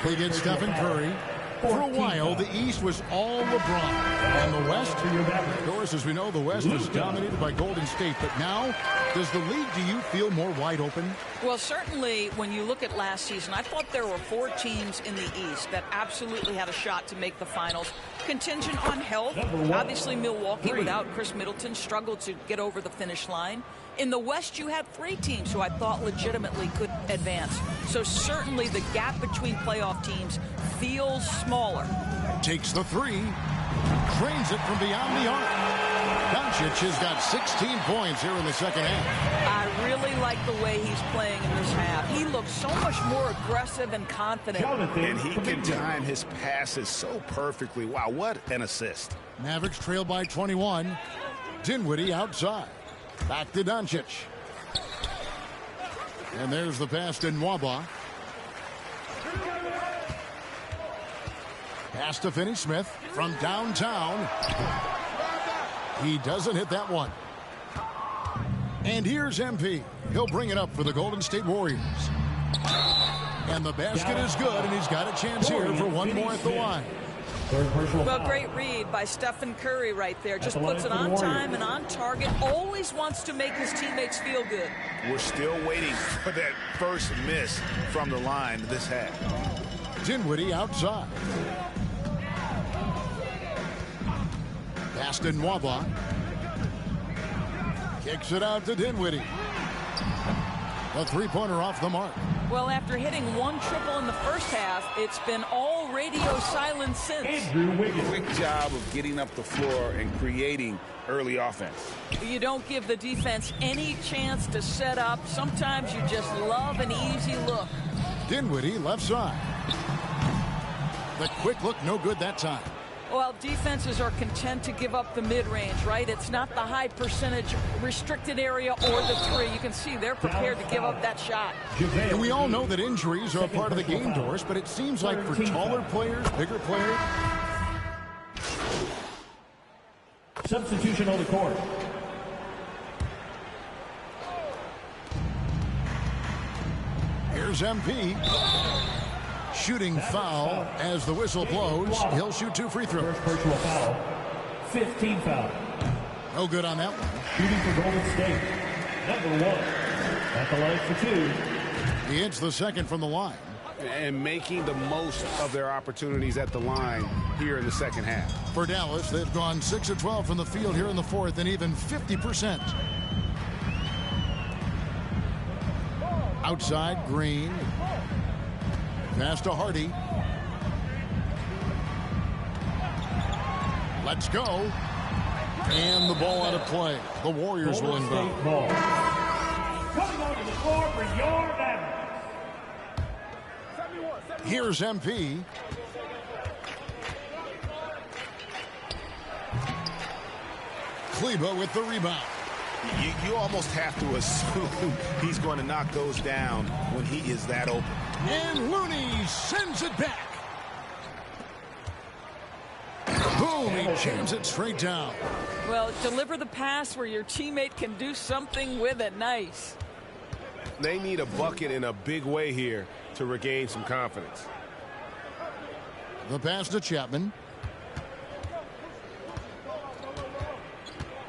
He gets Stephen Curry. For a while, the East was all LeBron. And the West, of course, as we know, the West was dominated by Golden State. But now, does the league, do you feel more wide open? Well, certainly, when you look at last season, I thought there were 4 teams in the East that absolutely had a shot to make the finals. Contingent on health. Obviously, Milwaukee, without Chris Middleton, struggled to get over the finish line. In the West, you had 3 teams who I thought legitimately could advance. So certainly the gap between playoff teams feels smaller. Takes the 3. Trains it from beyond the arc. Doncic has got 16 points here in the second half. I really like the way he's playing in this half. He looks so much more aggressive and confident. And he can time his passes so perfectly. Wow, what an assist. Mavericks trail by 21. Dinwiddie outside. Back to Doncic. And there's the pass to Nwaba. Pass to Finney Smith from downtown. He doesn't hit that one. And here's MP. He'll bring it up for the Golden State Warriors. And the basket is good, and he's got a chance here for one more at the line. Well, great read by Stephen Curry right there. Just puts it on time and on target. Always wants to make his teammates feel good. We're still waiting for that first miss from the line this half. Dinwiddie outside. Pass to Nwaba. Kicks it out to Dinwiddie. A 3-pointer off the mark. Well, after hitting 1 triple in the first half, it's been all radio silence since. Quick job of getting up the floor and creating early offense. You don't give the defense any chance to set up. Sometimes you just love an easy look. Dinwiddie left side. The quick look, no good that time. Well, defenses are content to give up the mid-range, right? It's not the high percentage restricted area or the 3. You can see they're prepared to give up that shot. And we all know that injuries are a part of the game, Doris, but it seems like for taller players, bigger players. Substitution on the court. Here's MP. Shooting foul as the whistle blows. He'll shoot 2 free throws. First personal foul. 15 foul. No good on that one. Shooting for Golden State. Number 1. At the line for 2. He hits the second from the line. And making the most of their opportunities at the line here in the second half. For Dallas, they've gone 6 of 12 from the field here in the fourth and even 50%. Outside, Green. Pass to Hardy. Let's go. And the ball out of play. The Warriors will inbound. Coming onto the floor for your Mavericks. Here's MP. Kleber with the rebound. You almost have to assume he's going to knock those down when he is that open. And Looney sends it back. Boom, he jams it straight down. Well, deliver the pass where your teammate can do something with it. Nice. They need a bucket in a big way here to regain some confidence. The pass to Chapman.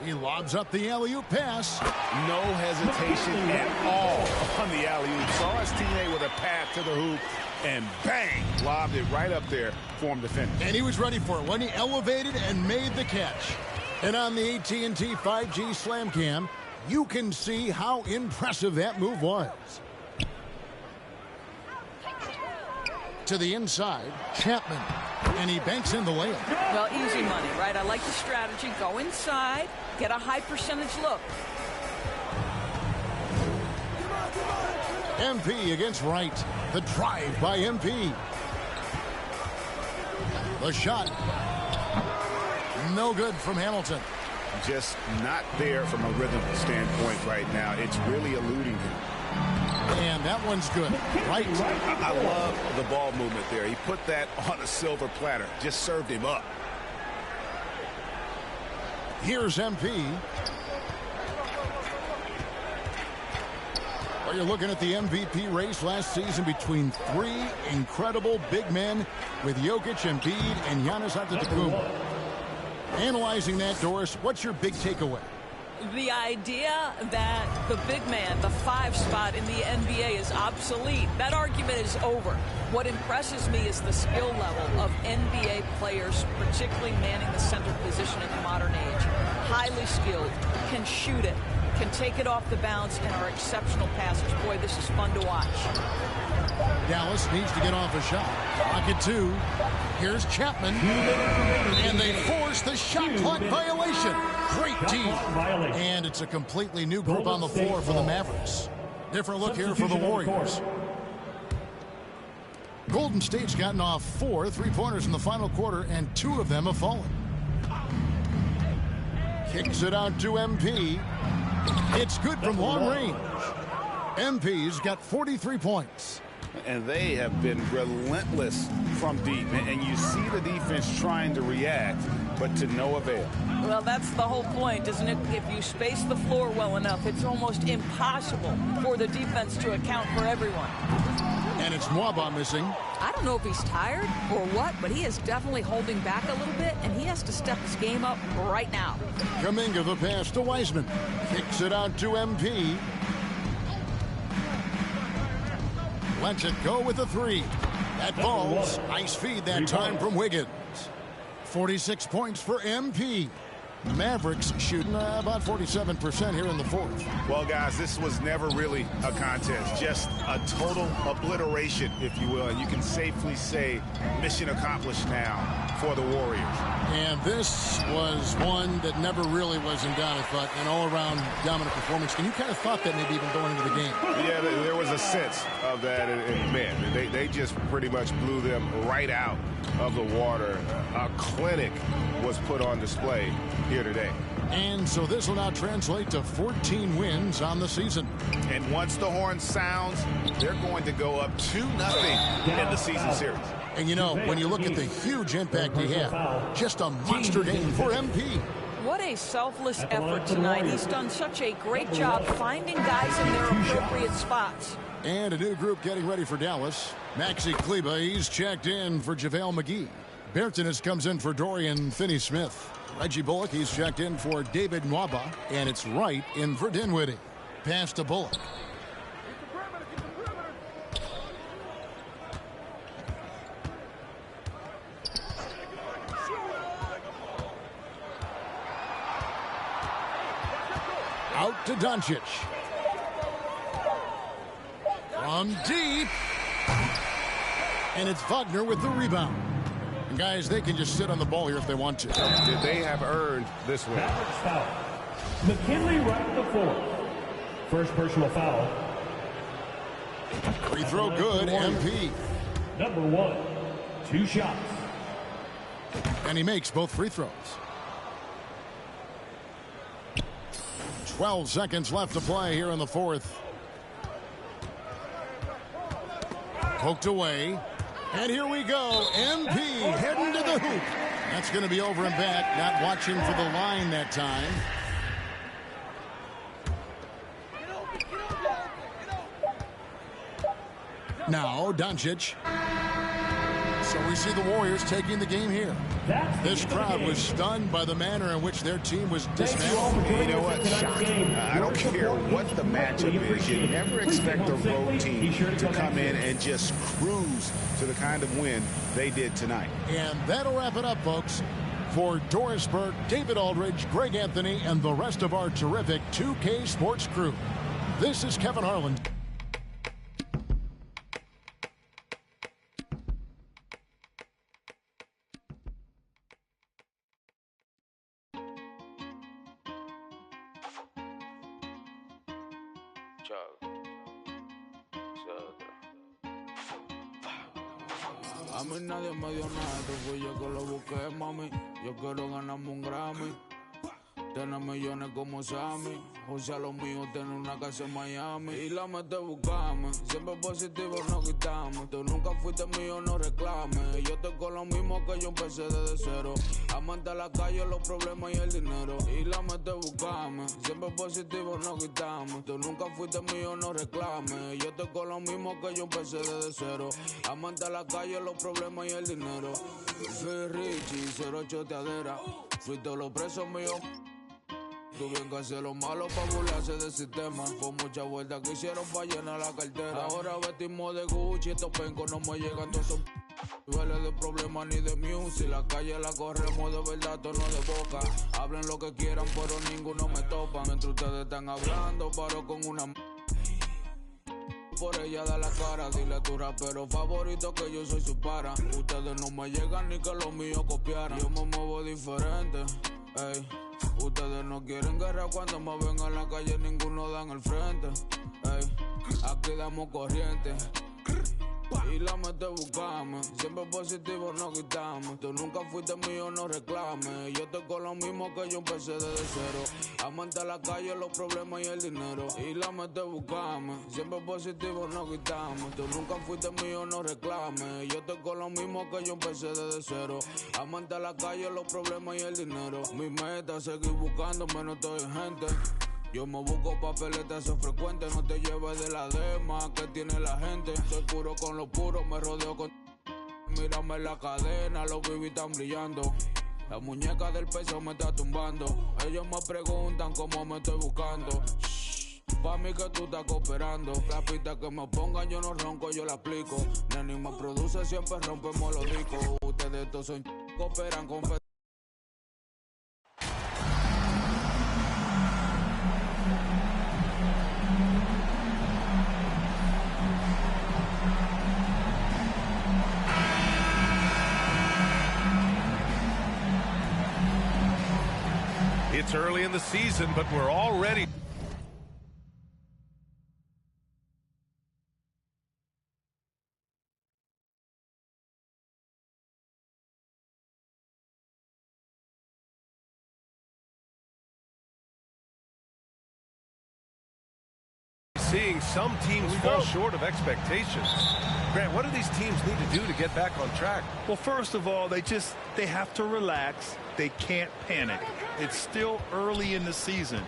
He lobs up the alley-oop pass. No hesitation at all on the alley-oop. Saw his teammate with a pass to the hoop, and bang, lobbed it right up there for him to finish. And he was ready for it when he elevated and made the catch. And on the AT&T 5G Slam Cam, you can see how impressive that move was. To the inside, Chapman, and he banks in the layup. Well, easy money, right? I like the strategy. Go inside, get a high percentage look. MP against Wright. The drive by MP. The shot. No good from Hamilton. Just not there from a rhythm standpoint right now. It's really eluding him. And that one's good. Right. I love the ball movement there. He put that on a silver platter. Just served him up. Here's MP. Well, you're looking at the MVP race last season between three incredible big men with Jokic, Embiid, and Giannis Antetokounmpo. Analyzing that, Doris, what's your big takeaway? The idea that the big man, the 5 spot in the NBA is obsolete, that argument is over. What impresses me is the skill level of NBA players, particularly manning the center position in the modern age. Highly skilled, can shoot it, can take it off the bounce, and are exceptional passers. Boy, this is fun to watch. Dallas needs to get off a shot. Pocket 2. Here's Chapman. And they force the shot clock violation. Great team. And it's a completely new group on the floor for the Mavericks. Different look here for the Warriors. Golden State's gotten off 4 3-pointers in the final quarter, and 2 of them have fallen. Kicks it out to MP. It's good from long range. MP's got 43 points. And they have been relentless from deep. And you see the defense trying to react, but to no avail. Well, that's the whole point, isn't it? If you space the floor well enough, it's almost impossible for the defense to account for everyone. And it's Mwaba missing. I don't know if he's tired or what, but he is definitely holding back a little bit, and he has to step his game up right now. Kuminga the pass to Wiseman. Kicks it out to MP. Lets it go with a 3. That falls. Nice feed that time from Wiggins. 46 points for MP. Mavericks shooting about 47% here in the fourth. Well, guys, this was never really a contest. Just a total obliteration, if you will. And you can safely say mission accomplished now for the Warriors. And this was one that never really was in doubt, I thought, an all-around dominant performance. And you kind of thought that maybe even going into the game. Yeah, there was a sense of that. And man, they just pretty much blew them right out of the water. A clinic was put on display here today. And so this will now translate to 14 wins on the season. And once the horn sounds, they're going to go up 2-0 in the season series. And you know, when you look at the huge impact he had, just a monster game for MP. What a selfless effort tonight. He's done such a great job finding guys in their appropriate spots. And a new group getting ready for Dallas. Maxi Kleber, he's checked in for JaVale McGee. Bertanis comes in for Dorian Finney-Smith. Reggie Bullock, he's checked in for David Nwaba. And it's Wright in for Dinwiddie. Pass to Bullock. Out to Doncic. From deep. And it's Wagner with the rebound. And guys, they can just sit on the ball here if they want to. Did they have earned this win? Foul. McKinley right the fourth. First personal foul. Free throw good, MP. Number 1, 2 shots. And he makes both free throws. 12 seconds left to play here in the fourth. Poked away. And here we go. MP heading to the hoop. That's going to be over and back. Not watching for the line that time. Now, Doncic. So we see the Warriors taking the game here. This crowd was stunned by the manner in which their team was dismantled. You know what? Shocking. I don't care what the matchup is. You never expect a road team to come in and just cruise to the kind of win they did tonight. And that'll wrap it up, folks. For Doris Burke, David Aldridge, Greg Anthony, and the rest of our terrific 2K Sports crew. This is Kevin Harlan. A mí nadie me dio nada, esto fui yo que lo busqué, mami. Yo quiero ganarme un Grammy, tener millones como Sammy. O sea, lo mío, tener una casa en Miami. Y la mete buscarme, siempre positivo no quitamos. Tú nunca fuiste mío, no reclames. Yo estoy con lo mismo que yo empecé desde cero. Amante a la calle, los problemas y el dinero. Y la mete buscarme, siempre positivo no quitamos. Tú nunca fuiste mío, no reclames. Yo estoy con lo mismo que yo empecé desde cero. Amante a la calle, los problemas y el dinero. Soy Richie, 08 teadera. Fui todos los presos míos. Tuvieron que hacer lo malo para burlarse del sistema. Por muchas vueltas que hicieron para llenar la cartera. Ahora vestimos de Gucci, estos pencos no me llegan. Todos son duele de problemas ni de music. La calle la corremos de verdad, tono de boca. Hablen lo que quieran, pero ninguno me topa. Mientras ustedes están hablando, paro con una por ella da la cara. Dile a tu rapero favorito que yo soy su para. Ustedes no me llegan ni que los míos copiaran. Yo me muevo diferente, ey. Ustedes no quieren guerra cuando me ven en la calle, ninguno dan el frente. Ey, aquí damos corriente. Y la mete buscame, siempre positivo no quitamos. Tú nunca fuiste mío, no reclames. Yo estoy con lo mismo que yo empecé desde cero. Amante a la calle, los problemas y el dinero. Y la mete buscame, siempre positivo no quitamos. Tú nunca fuiste mío, no reclames. Yo estoy con lo mismo que yo empecé desde cero. Amante a la calle, los problemas y el dinero. Mi meta es seguir buscándome, no estoy gente. Yo me busco papeletas, eso frecuente. No te lleves de la dema que tiene la gente. Soy puro con lo puro, me rodeo con... Mírame la cadena, los bibis están brillando. La muñeca del peso me está tumbando. Ellos me preguntan cómo me estoy buscando. Shh, pa' mí que tú estás cooperando. La pista que me pongan yo no ronco, yo la aplico. Neni me produce, siempre rompemos los discos. Ustedes todos son cooperan con... It's early in the season, but we're already... seeing some teams fall short of expectations. Grant, what do these teams need to do to get back on track? Well, first of all, they have to relax. They can't panic. It's still early in the season.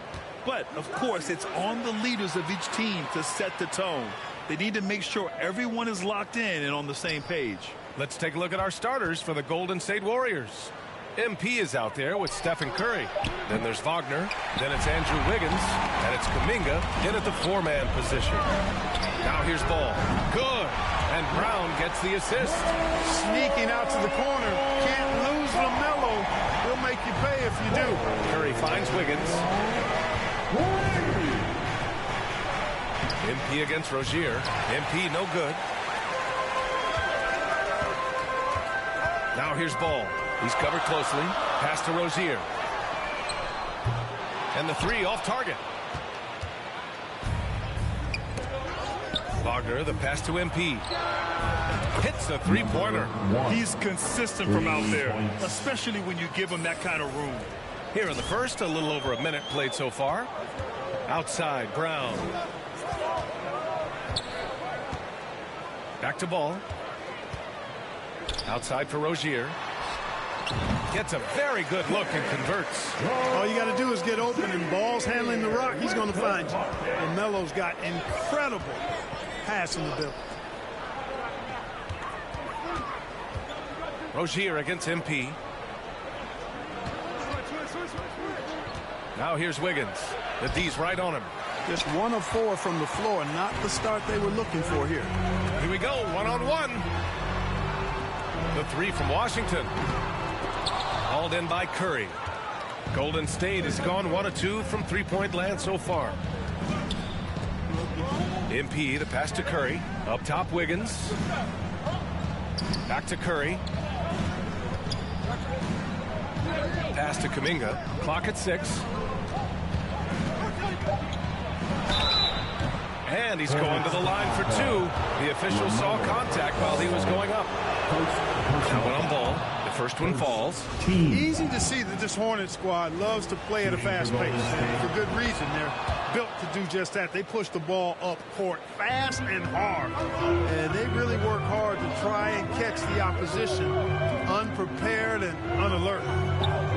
But, of course, it's on the leaders of each team to set the tone. They need to make sure everyone is locked in and on the same page. Let's take a look at our starters for the Golden State Warriors. MP is out there with Stephen Curry. Then there's Wagner. Then it's Andrew Wiggins. And it's Kuminga in at the four-man position. Now here's Ball. Good. And Brown gets the assist. Sneaking out to the corner. Can't lose LaMelo. He'll make you pay if you do. Curry finds Wiggins. MP against Rozier. MP no good. Now here's Ball. He's covered closely. Pass to Rozier. And the three off target. Wagner, the pass to MP. Hits a three-pointer. He's consistent from out there, especially when you give him that kind of room. Here in the first, a little over a minute played so far. Outside, Brown. Back to Ball. Outside for Rozier. Gets a very good look and converts. All you got to do is get open, and Ball's handling the rock. He's going to find you. And Melo's got incredible passing ability. Rozier against MP. Now here's Wiggins. The D's right on him. Just 1 of 4 from the floor, not the start they were looking for here. Here we go, one-on-one. The three from Washington. Hauled in by Curry. Golden State has gone 1 of 2 from three-point land so far. MP, the pass to Curry. Up top, Wiggins. Back to Curry. Pass to Kuminga. Clock at 6. And he's going to the line for 2. The official saw contact while he was going up. That one on Ball. The first one falls. Easy to see that this Hornet squad loves to play at a fast pace. And for good reason. They're built to do just that. They push the ball up court fast and hard. And they really work hard to try and catch the opposition unprepared and unalert.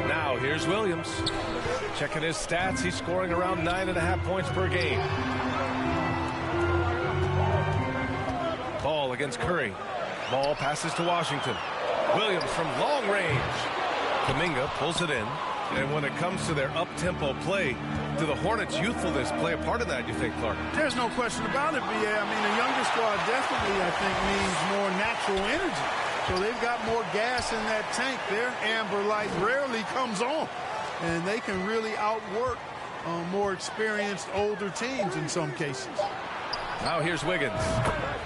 Now here's Williams. Checking his stats. He's scoring around 9.5 points per game. Ball against Curry. Ball passes to Washington. Williams from long range. Kuminga pulls it in. And when it comes to their up-tempo play, do the Hornets' youthfulness play a part of that, you think, Clark? There's no question about it, B.A. I mean, the younger squad definitely, I think, means more natural energy. So they've got more gas in that tank. Their amber light rarely comes on. And they can really outwork more experienced, older teams in some cases. Now here's Wiggins.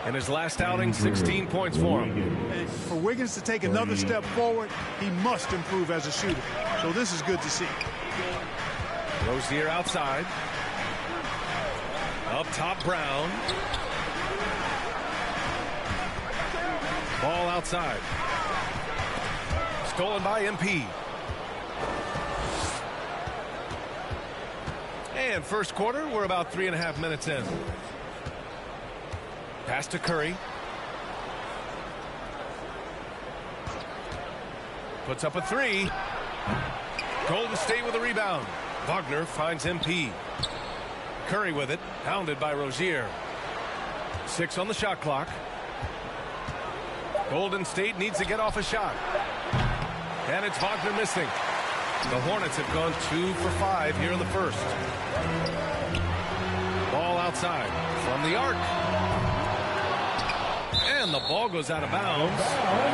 In his last outing, 16 points for him. And for Wiggins to take another step forward, he must improve as a shooter. So this is good to see. Rozier outside. Up top, Brown. Ball outside. Stolen by MP. And first quarter, we're about 3.5 minutes in. Pass to Curry. Puts up a three. Golden State with a rebound. Wagner finds MP. Curry with it. Pounded by Rozier. 6 on the shot clock. Golden State needs to get off a shot. And it's Wagner missing. The Hornets have gone 2 for 5 here in the first. Ball outside from the arc. And the ball goes out of bounds.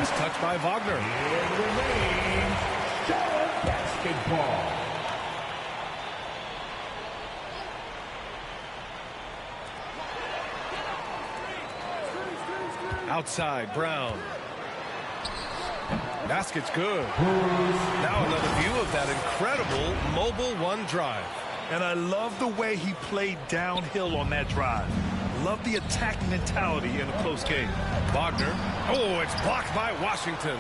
It's touched by Wagner. It remains basketball. Outside, Brown. Basket's good. Now another view of that incredible mobile one drive. And I love the way he played downhill on that drive. Love the attack mentality in a close game. Wagner. Oh, it's blocked by Washington.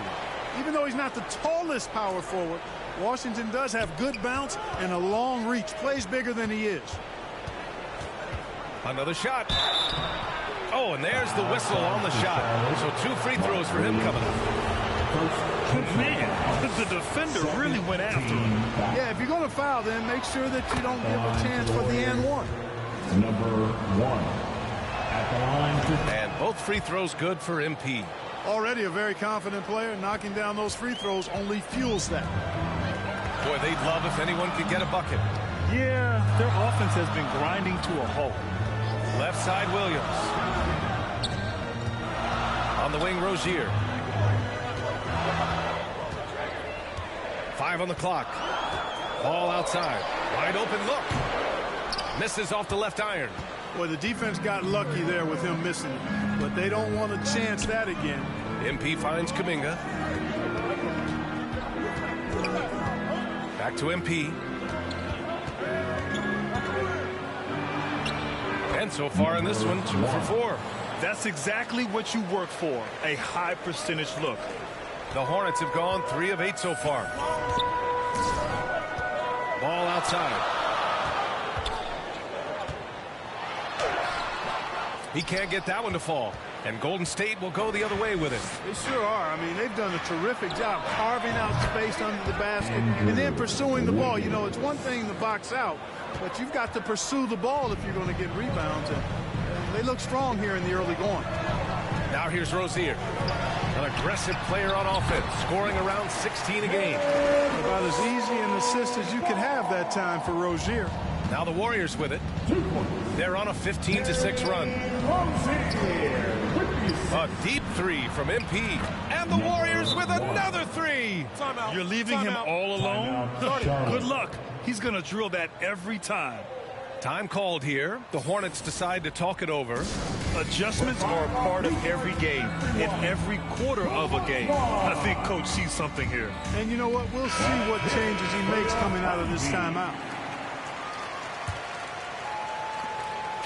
Even though he's not the tallest power forward, Washington does have good bounce and a long reach. Plays bigger than he is. Another shot. Oh, and there's the whistle on the shot. So 2 free throws for him coming up. Man, the defender really went after him. Yeah, if you're going to foul, then make sure that you don't give a chance for the and one. Number 1 at the line. And both free throws good for MP. Already a very confident player. Knocking down those free throws only fuels that. Boy, they'd love if anyone could get a bucket. Yeah, their offense has been grinding to a halt. Left side, Williams. On the wing, Rozier. 5 on the clock. Ball outside. Wide open look. Misses off the left iron. Boy, the defense got lucky there with him missing it, but they don't want to chance that again. MP finds Kuminga. Back to MP. And so far in this one, 2 for 4. That's exactly what you work for, a high percentage look. The Hornets have gone 3 of 8 so far. Ball outside. He can't get that one to fall. And Golden State will go the other way with it. They sure are. I mean, they've done a terrific job carving out space under the basket and then pursuing the ball. You know, it's one thing to box out, but you've got to pursue the ball if you're going to get rebounds. And they look strong here in the early going. Now here's Rozier, an aggressive player on offense, scoring around 16 a game. About as easy an assist as you could have that time for Rozier. Now the Warriors with it. They're on a 15-6 run. A deep 3 from MP. And the Warriors with another 3. You're leaving him all alone? Good luck. He's going to drill that every time. Time called here. The Hornets decide to talk it over. Adjustments are a part of every game, in every quarter of a game. I think Coach sees something here. And you know what? We'll see what changes he makes coming out of this timeout.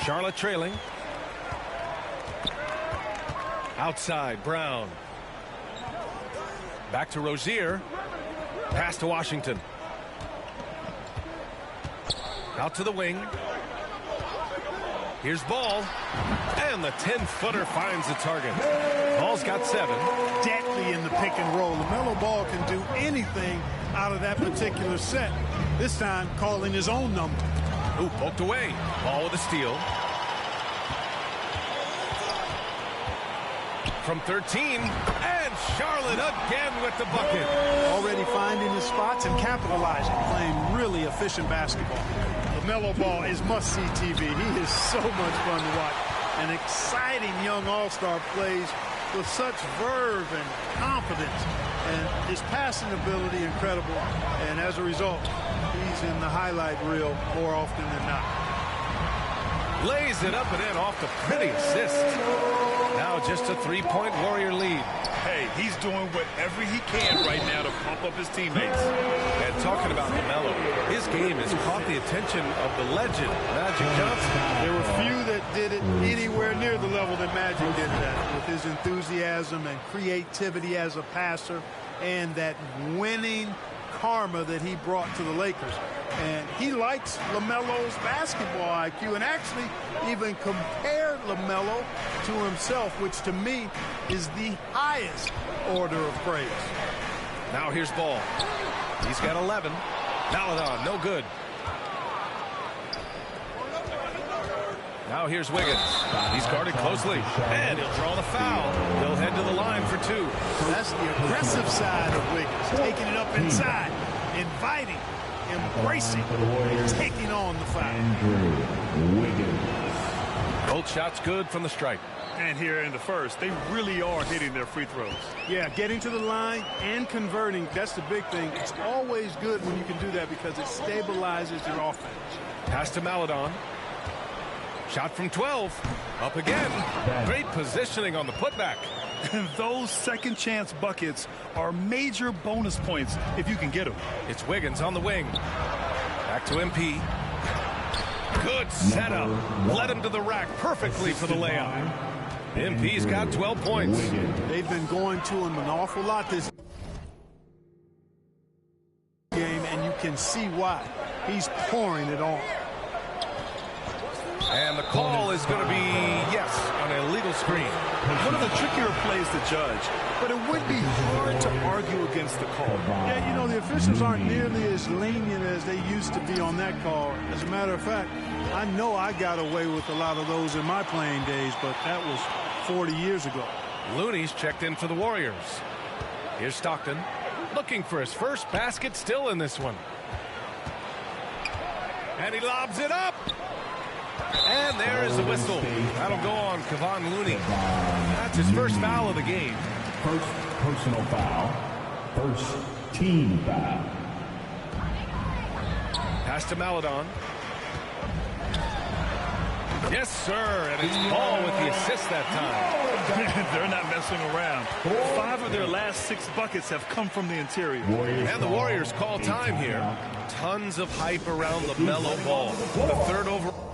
Charlotte trailing. Outside, Brown. Back to Rozier. Pass to Washington. Out to the wing. Here's Ball. And the 10-footer finds the target. Ball's got 7. Deadly in the pick and roll. LaMelo Ball can do anything out of that particular set. This time calling his own number. Ooh, poked away. Ball with a steal. From 13. And Charlotte again with the bucket. Already finding his spots and capitalizing. Playing really efficient basketball. LaMelo Ball is must-see TV. He is so much fun to watch. An exciting young all-star plays with such verve and confidence. And his passing ability incredible. And as a result, he's in the highlight reel more often than not. Lays it up and in off the pretty assist. Now just a 3-point Warrior lead. Hey, he's doing whatever he can right now to pump up his teammates. And talking about LaMelo, his game has caught the attention of the legend, Magic Johnson. There were few that did it anywhere near the level that Magic did that, with his enthusiasm and creativity as a passer and that winning karma that he brought to the Lakers. And he likes LaMelo's basketball IQ and actually even compared LaMelo to himself, which to me is the highest order of praise. Now here's Ball. He's got 11. Maladon, no good. Now here's Wiggins. He's guarded closely, and he'll draw the foul. They'll head to the line for 2. That's the aggressive side of Wiggins, taking it up inside, inviting, embracing, and taking on the foul. Both shots good from the stripe. And here in the first, they really are hitting their free throws. Yeah, getting to the line and converting, that's the big thing. It's always good when you can do that because it stabilizes your offense. Pass to Maladon. Shot from 12. Up again. Great positioning on the putback. And those second chance buckets are major bonus points if you can get them. It's Wiggins on the wing. Back to MP. Good setup. Led him to the rack perfectly for the layup. MP's got 12 points. They've been going to him an awful lot this game, and you can see why. He's pouring it on. And the call is going to be, yes, on an illegal screen. One of the trickier plays to judge, but it would be hard to argue against the call. Yeah, you know, the officials aren't nearly as lenient as they used to be on that call. As a matter of fact, I know I got away with a lot of those in my playing days, but that was 40 years ago. Looney's checked in for the Warriors. Here's Stockton, looking for his first basket, still in this one. And he lobs it up. And there is the whistle. That'll go on Kevon Looney. That's his first foul of the game. First personal foul. First team foul. Pass to Maladon. Yes, sir, and it's Ball with the assist that time. They're not messing around. 5 of their last 6 buckets have come from the interior. And the Warriors call time here. Tons of hype around LaMelo Ball. The 3rd overall.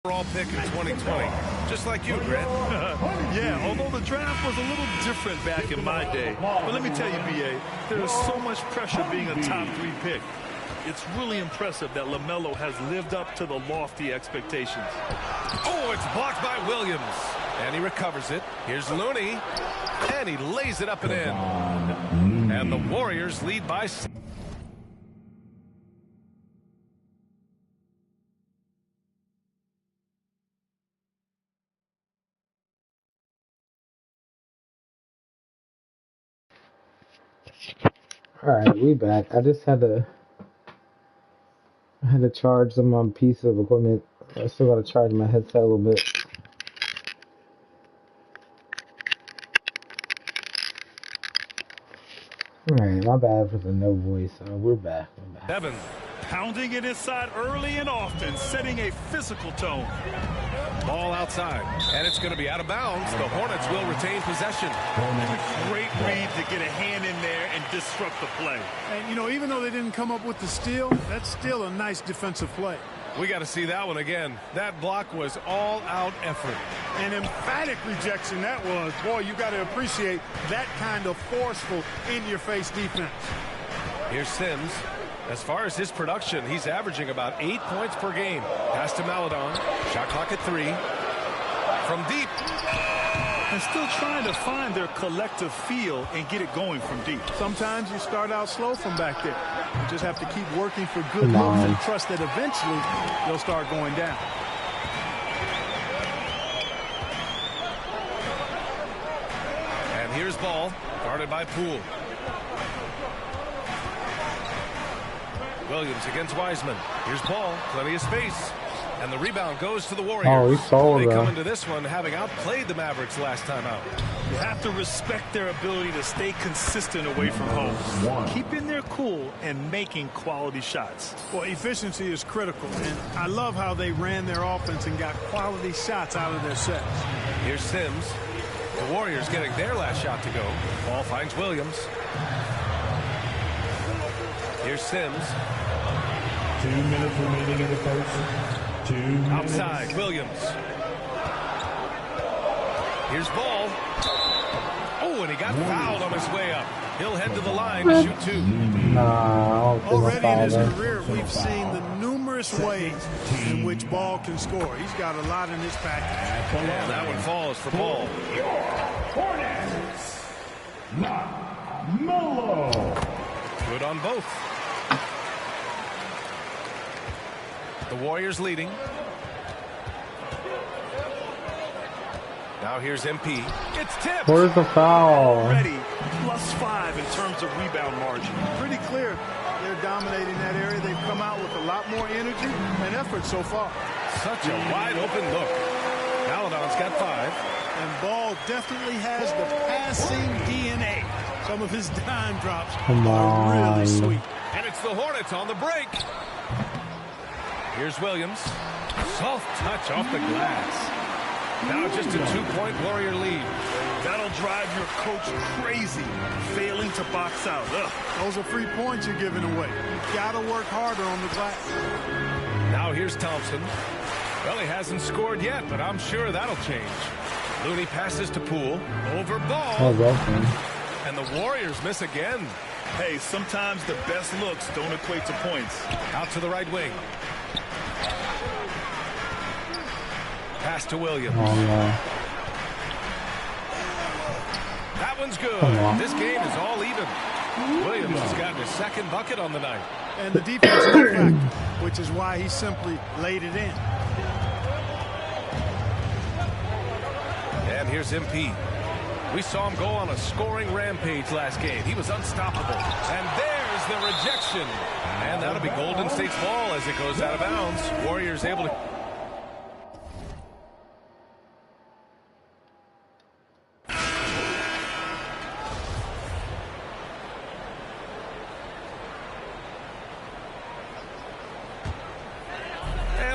Overall pick in 2020, just like you, Grant. Yeah, although the draft was a little different back in my day. But let me tell you, B.A., there is so much pressure being a top 3 pick. It's really impressive that LaMelo has lived up to the lofty expectations. Oh, it's blocked by Williams. And he recovers it. Here's Looney. And he lays it up and in. And the Warriors lead by 6. Alright, we back. I had to charge some piece of equipment. I still gotta charge my headset a little bit. Alright, my bad for the no voice. We're back. Evan pounding it inside early and often, setting a physical tone. Ball outside, and it's going to be out of bounds. The Hornets will retain possession. Great read to get a hand in there and disrupt the play. And, you know, even though they didn't come up with the steal, that's still a nice defensive play. We got to see that one again. That block was all-out effort. An emphatic rejection that was. Boy, you got to appreciate that kind of forceful, in-your-face defense. Here's Sims. As far as his production, he's averaging about 8 points per game. Pass to Maledon. Shot clock at 3. From deep. And still trying to find their collective feel and get it going from deep. Sometimes you start out slow from back there. You just have to keep working for good moves and trust that eventually they'll start going down. And here's Ball, guarded by Poole. Williams against Wiseman. Here's Ball, plenty of space. And the rebound goes to the Warriors. Oh, we saw they that. come into this one having outplayed the Mavericks last time out. You have to respect their ability to stay consistent away from home. Keeping their cool and making quality shots. Well, efficiency is critical, and I love how they ran their offense and got quality shots out of their sets. Here's Sims. The Warriors getting their last shot to go. Ball finds Williams. Here's Sims. 2 minutes remaining in the first. 2 minutes. Outside, Williams. Here's Ball. Oh, and he got fouled on his way up. He'll head to the line to shoot 2. Already in his career, we've seen the numerous ways in which Ball can score. He's got a lot in his package. And that one falls for Ball. Hornets. LaMelo. Good on both. The Warriors leading. Now here's MP. It's tipped. Where's the foul? Already +5 in terms of rebound margin. Pretty clear they're dominating that area. They've come out with a lot more energy and effort so far. Such a wide open look. Paladon's got 5. And Ball definitely has the passing DNA. Some of his dime drops are really sweet. And it's the Hornets on the break. Here's Williams. Soft touch off the glass. Now just a 2-point Warrior lead. That'll drive your coach crazy, failing to box out. Ugh. Those are free points you're giving away. You've got to work harder on the glass. Now here's Thompson. Well, he hasn't scored yet, but I'm sure that'll change. Looney passes to Poole. Over Ball. Oh, well, and the Warriors miss again. Hey, sometimes the best looks don't equate to points. Out to the right wing. Pass to Williams. Oh, no. That one's good. This game is all even. Williams has gotten his second bucket on the night. And the defense is a factor, which is why he simply laid it in. And here's MP. We saw him go on a scoring rampage last game. He was unstoppable. And there's the rejection. And that'll be Golden State's ball as it goes out of bounds. Warriors able to...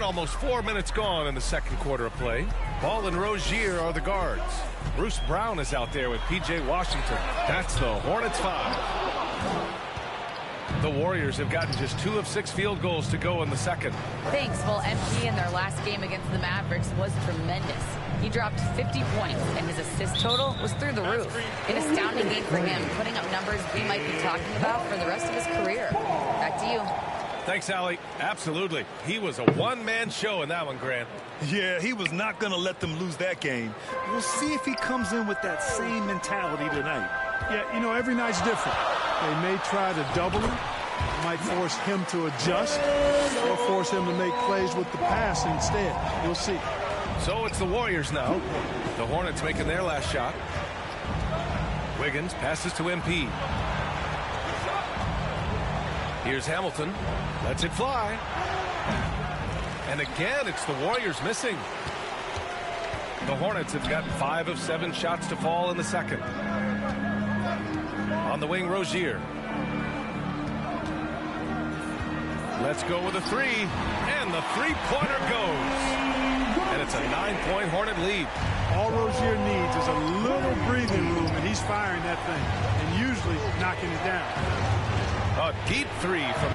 Almost 4 minutes gone in the second quarter of play. Ball and Rozier are the guards. Bruce Brown is out there with P.J. Washington. That's the Hornets 5. The Warriors have gotten just 2 of 6 field goals to go in the second. Thanks. Well, MP in their last game against the Mavericks was tremendous. He dropped 50 points, and his assist total was through the roof. An astounding game for him, putting up numbers we might be talking about for the rest of his career. Back to you. Thanks, Allie. Absolutely. He was a one-man show in that one, Grant. Yeah, he was not going to let them lose that game. We'll see if he comes in with that same mentality tonight. Yeah, you know, every night's different. They may try to double him. Might force him to adjust or force him to make plays with the pass instead. We'll see. So it's the Warriors now. The Hornets making their last shot. Wiggins passes to MP. Here's Hamilton. Lets it fly. And again, it's the Warriors missing. The Hornets have got 5 of 7 shots to fall in the second. On the wing, Rozier. Let's go with a 3. And the three-pointer goes. And it's a 9-point Hornet lead. All Rozier needs is a little breathing room, and he's firing that thing. And usually knocking it down. A deep 3 from...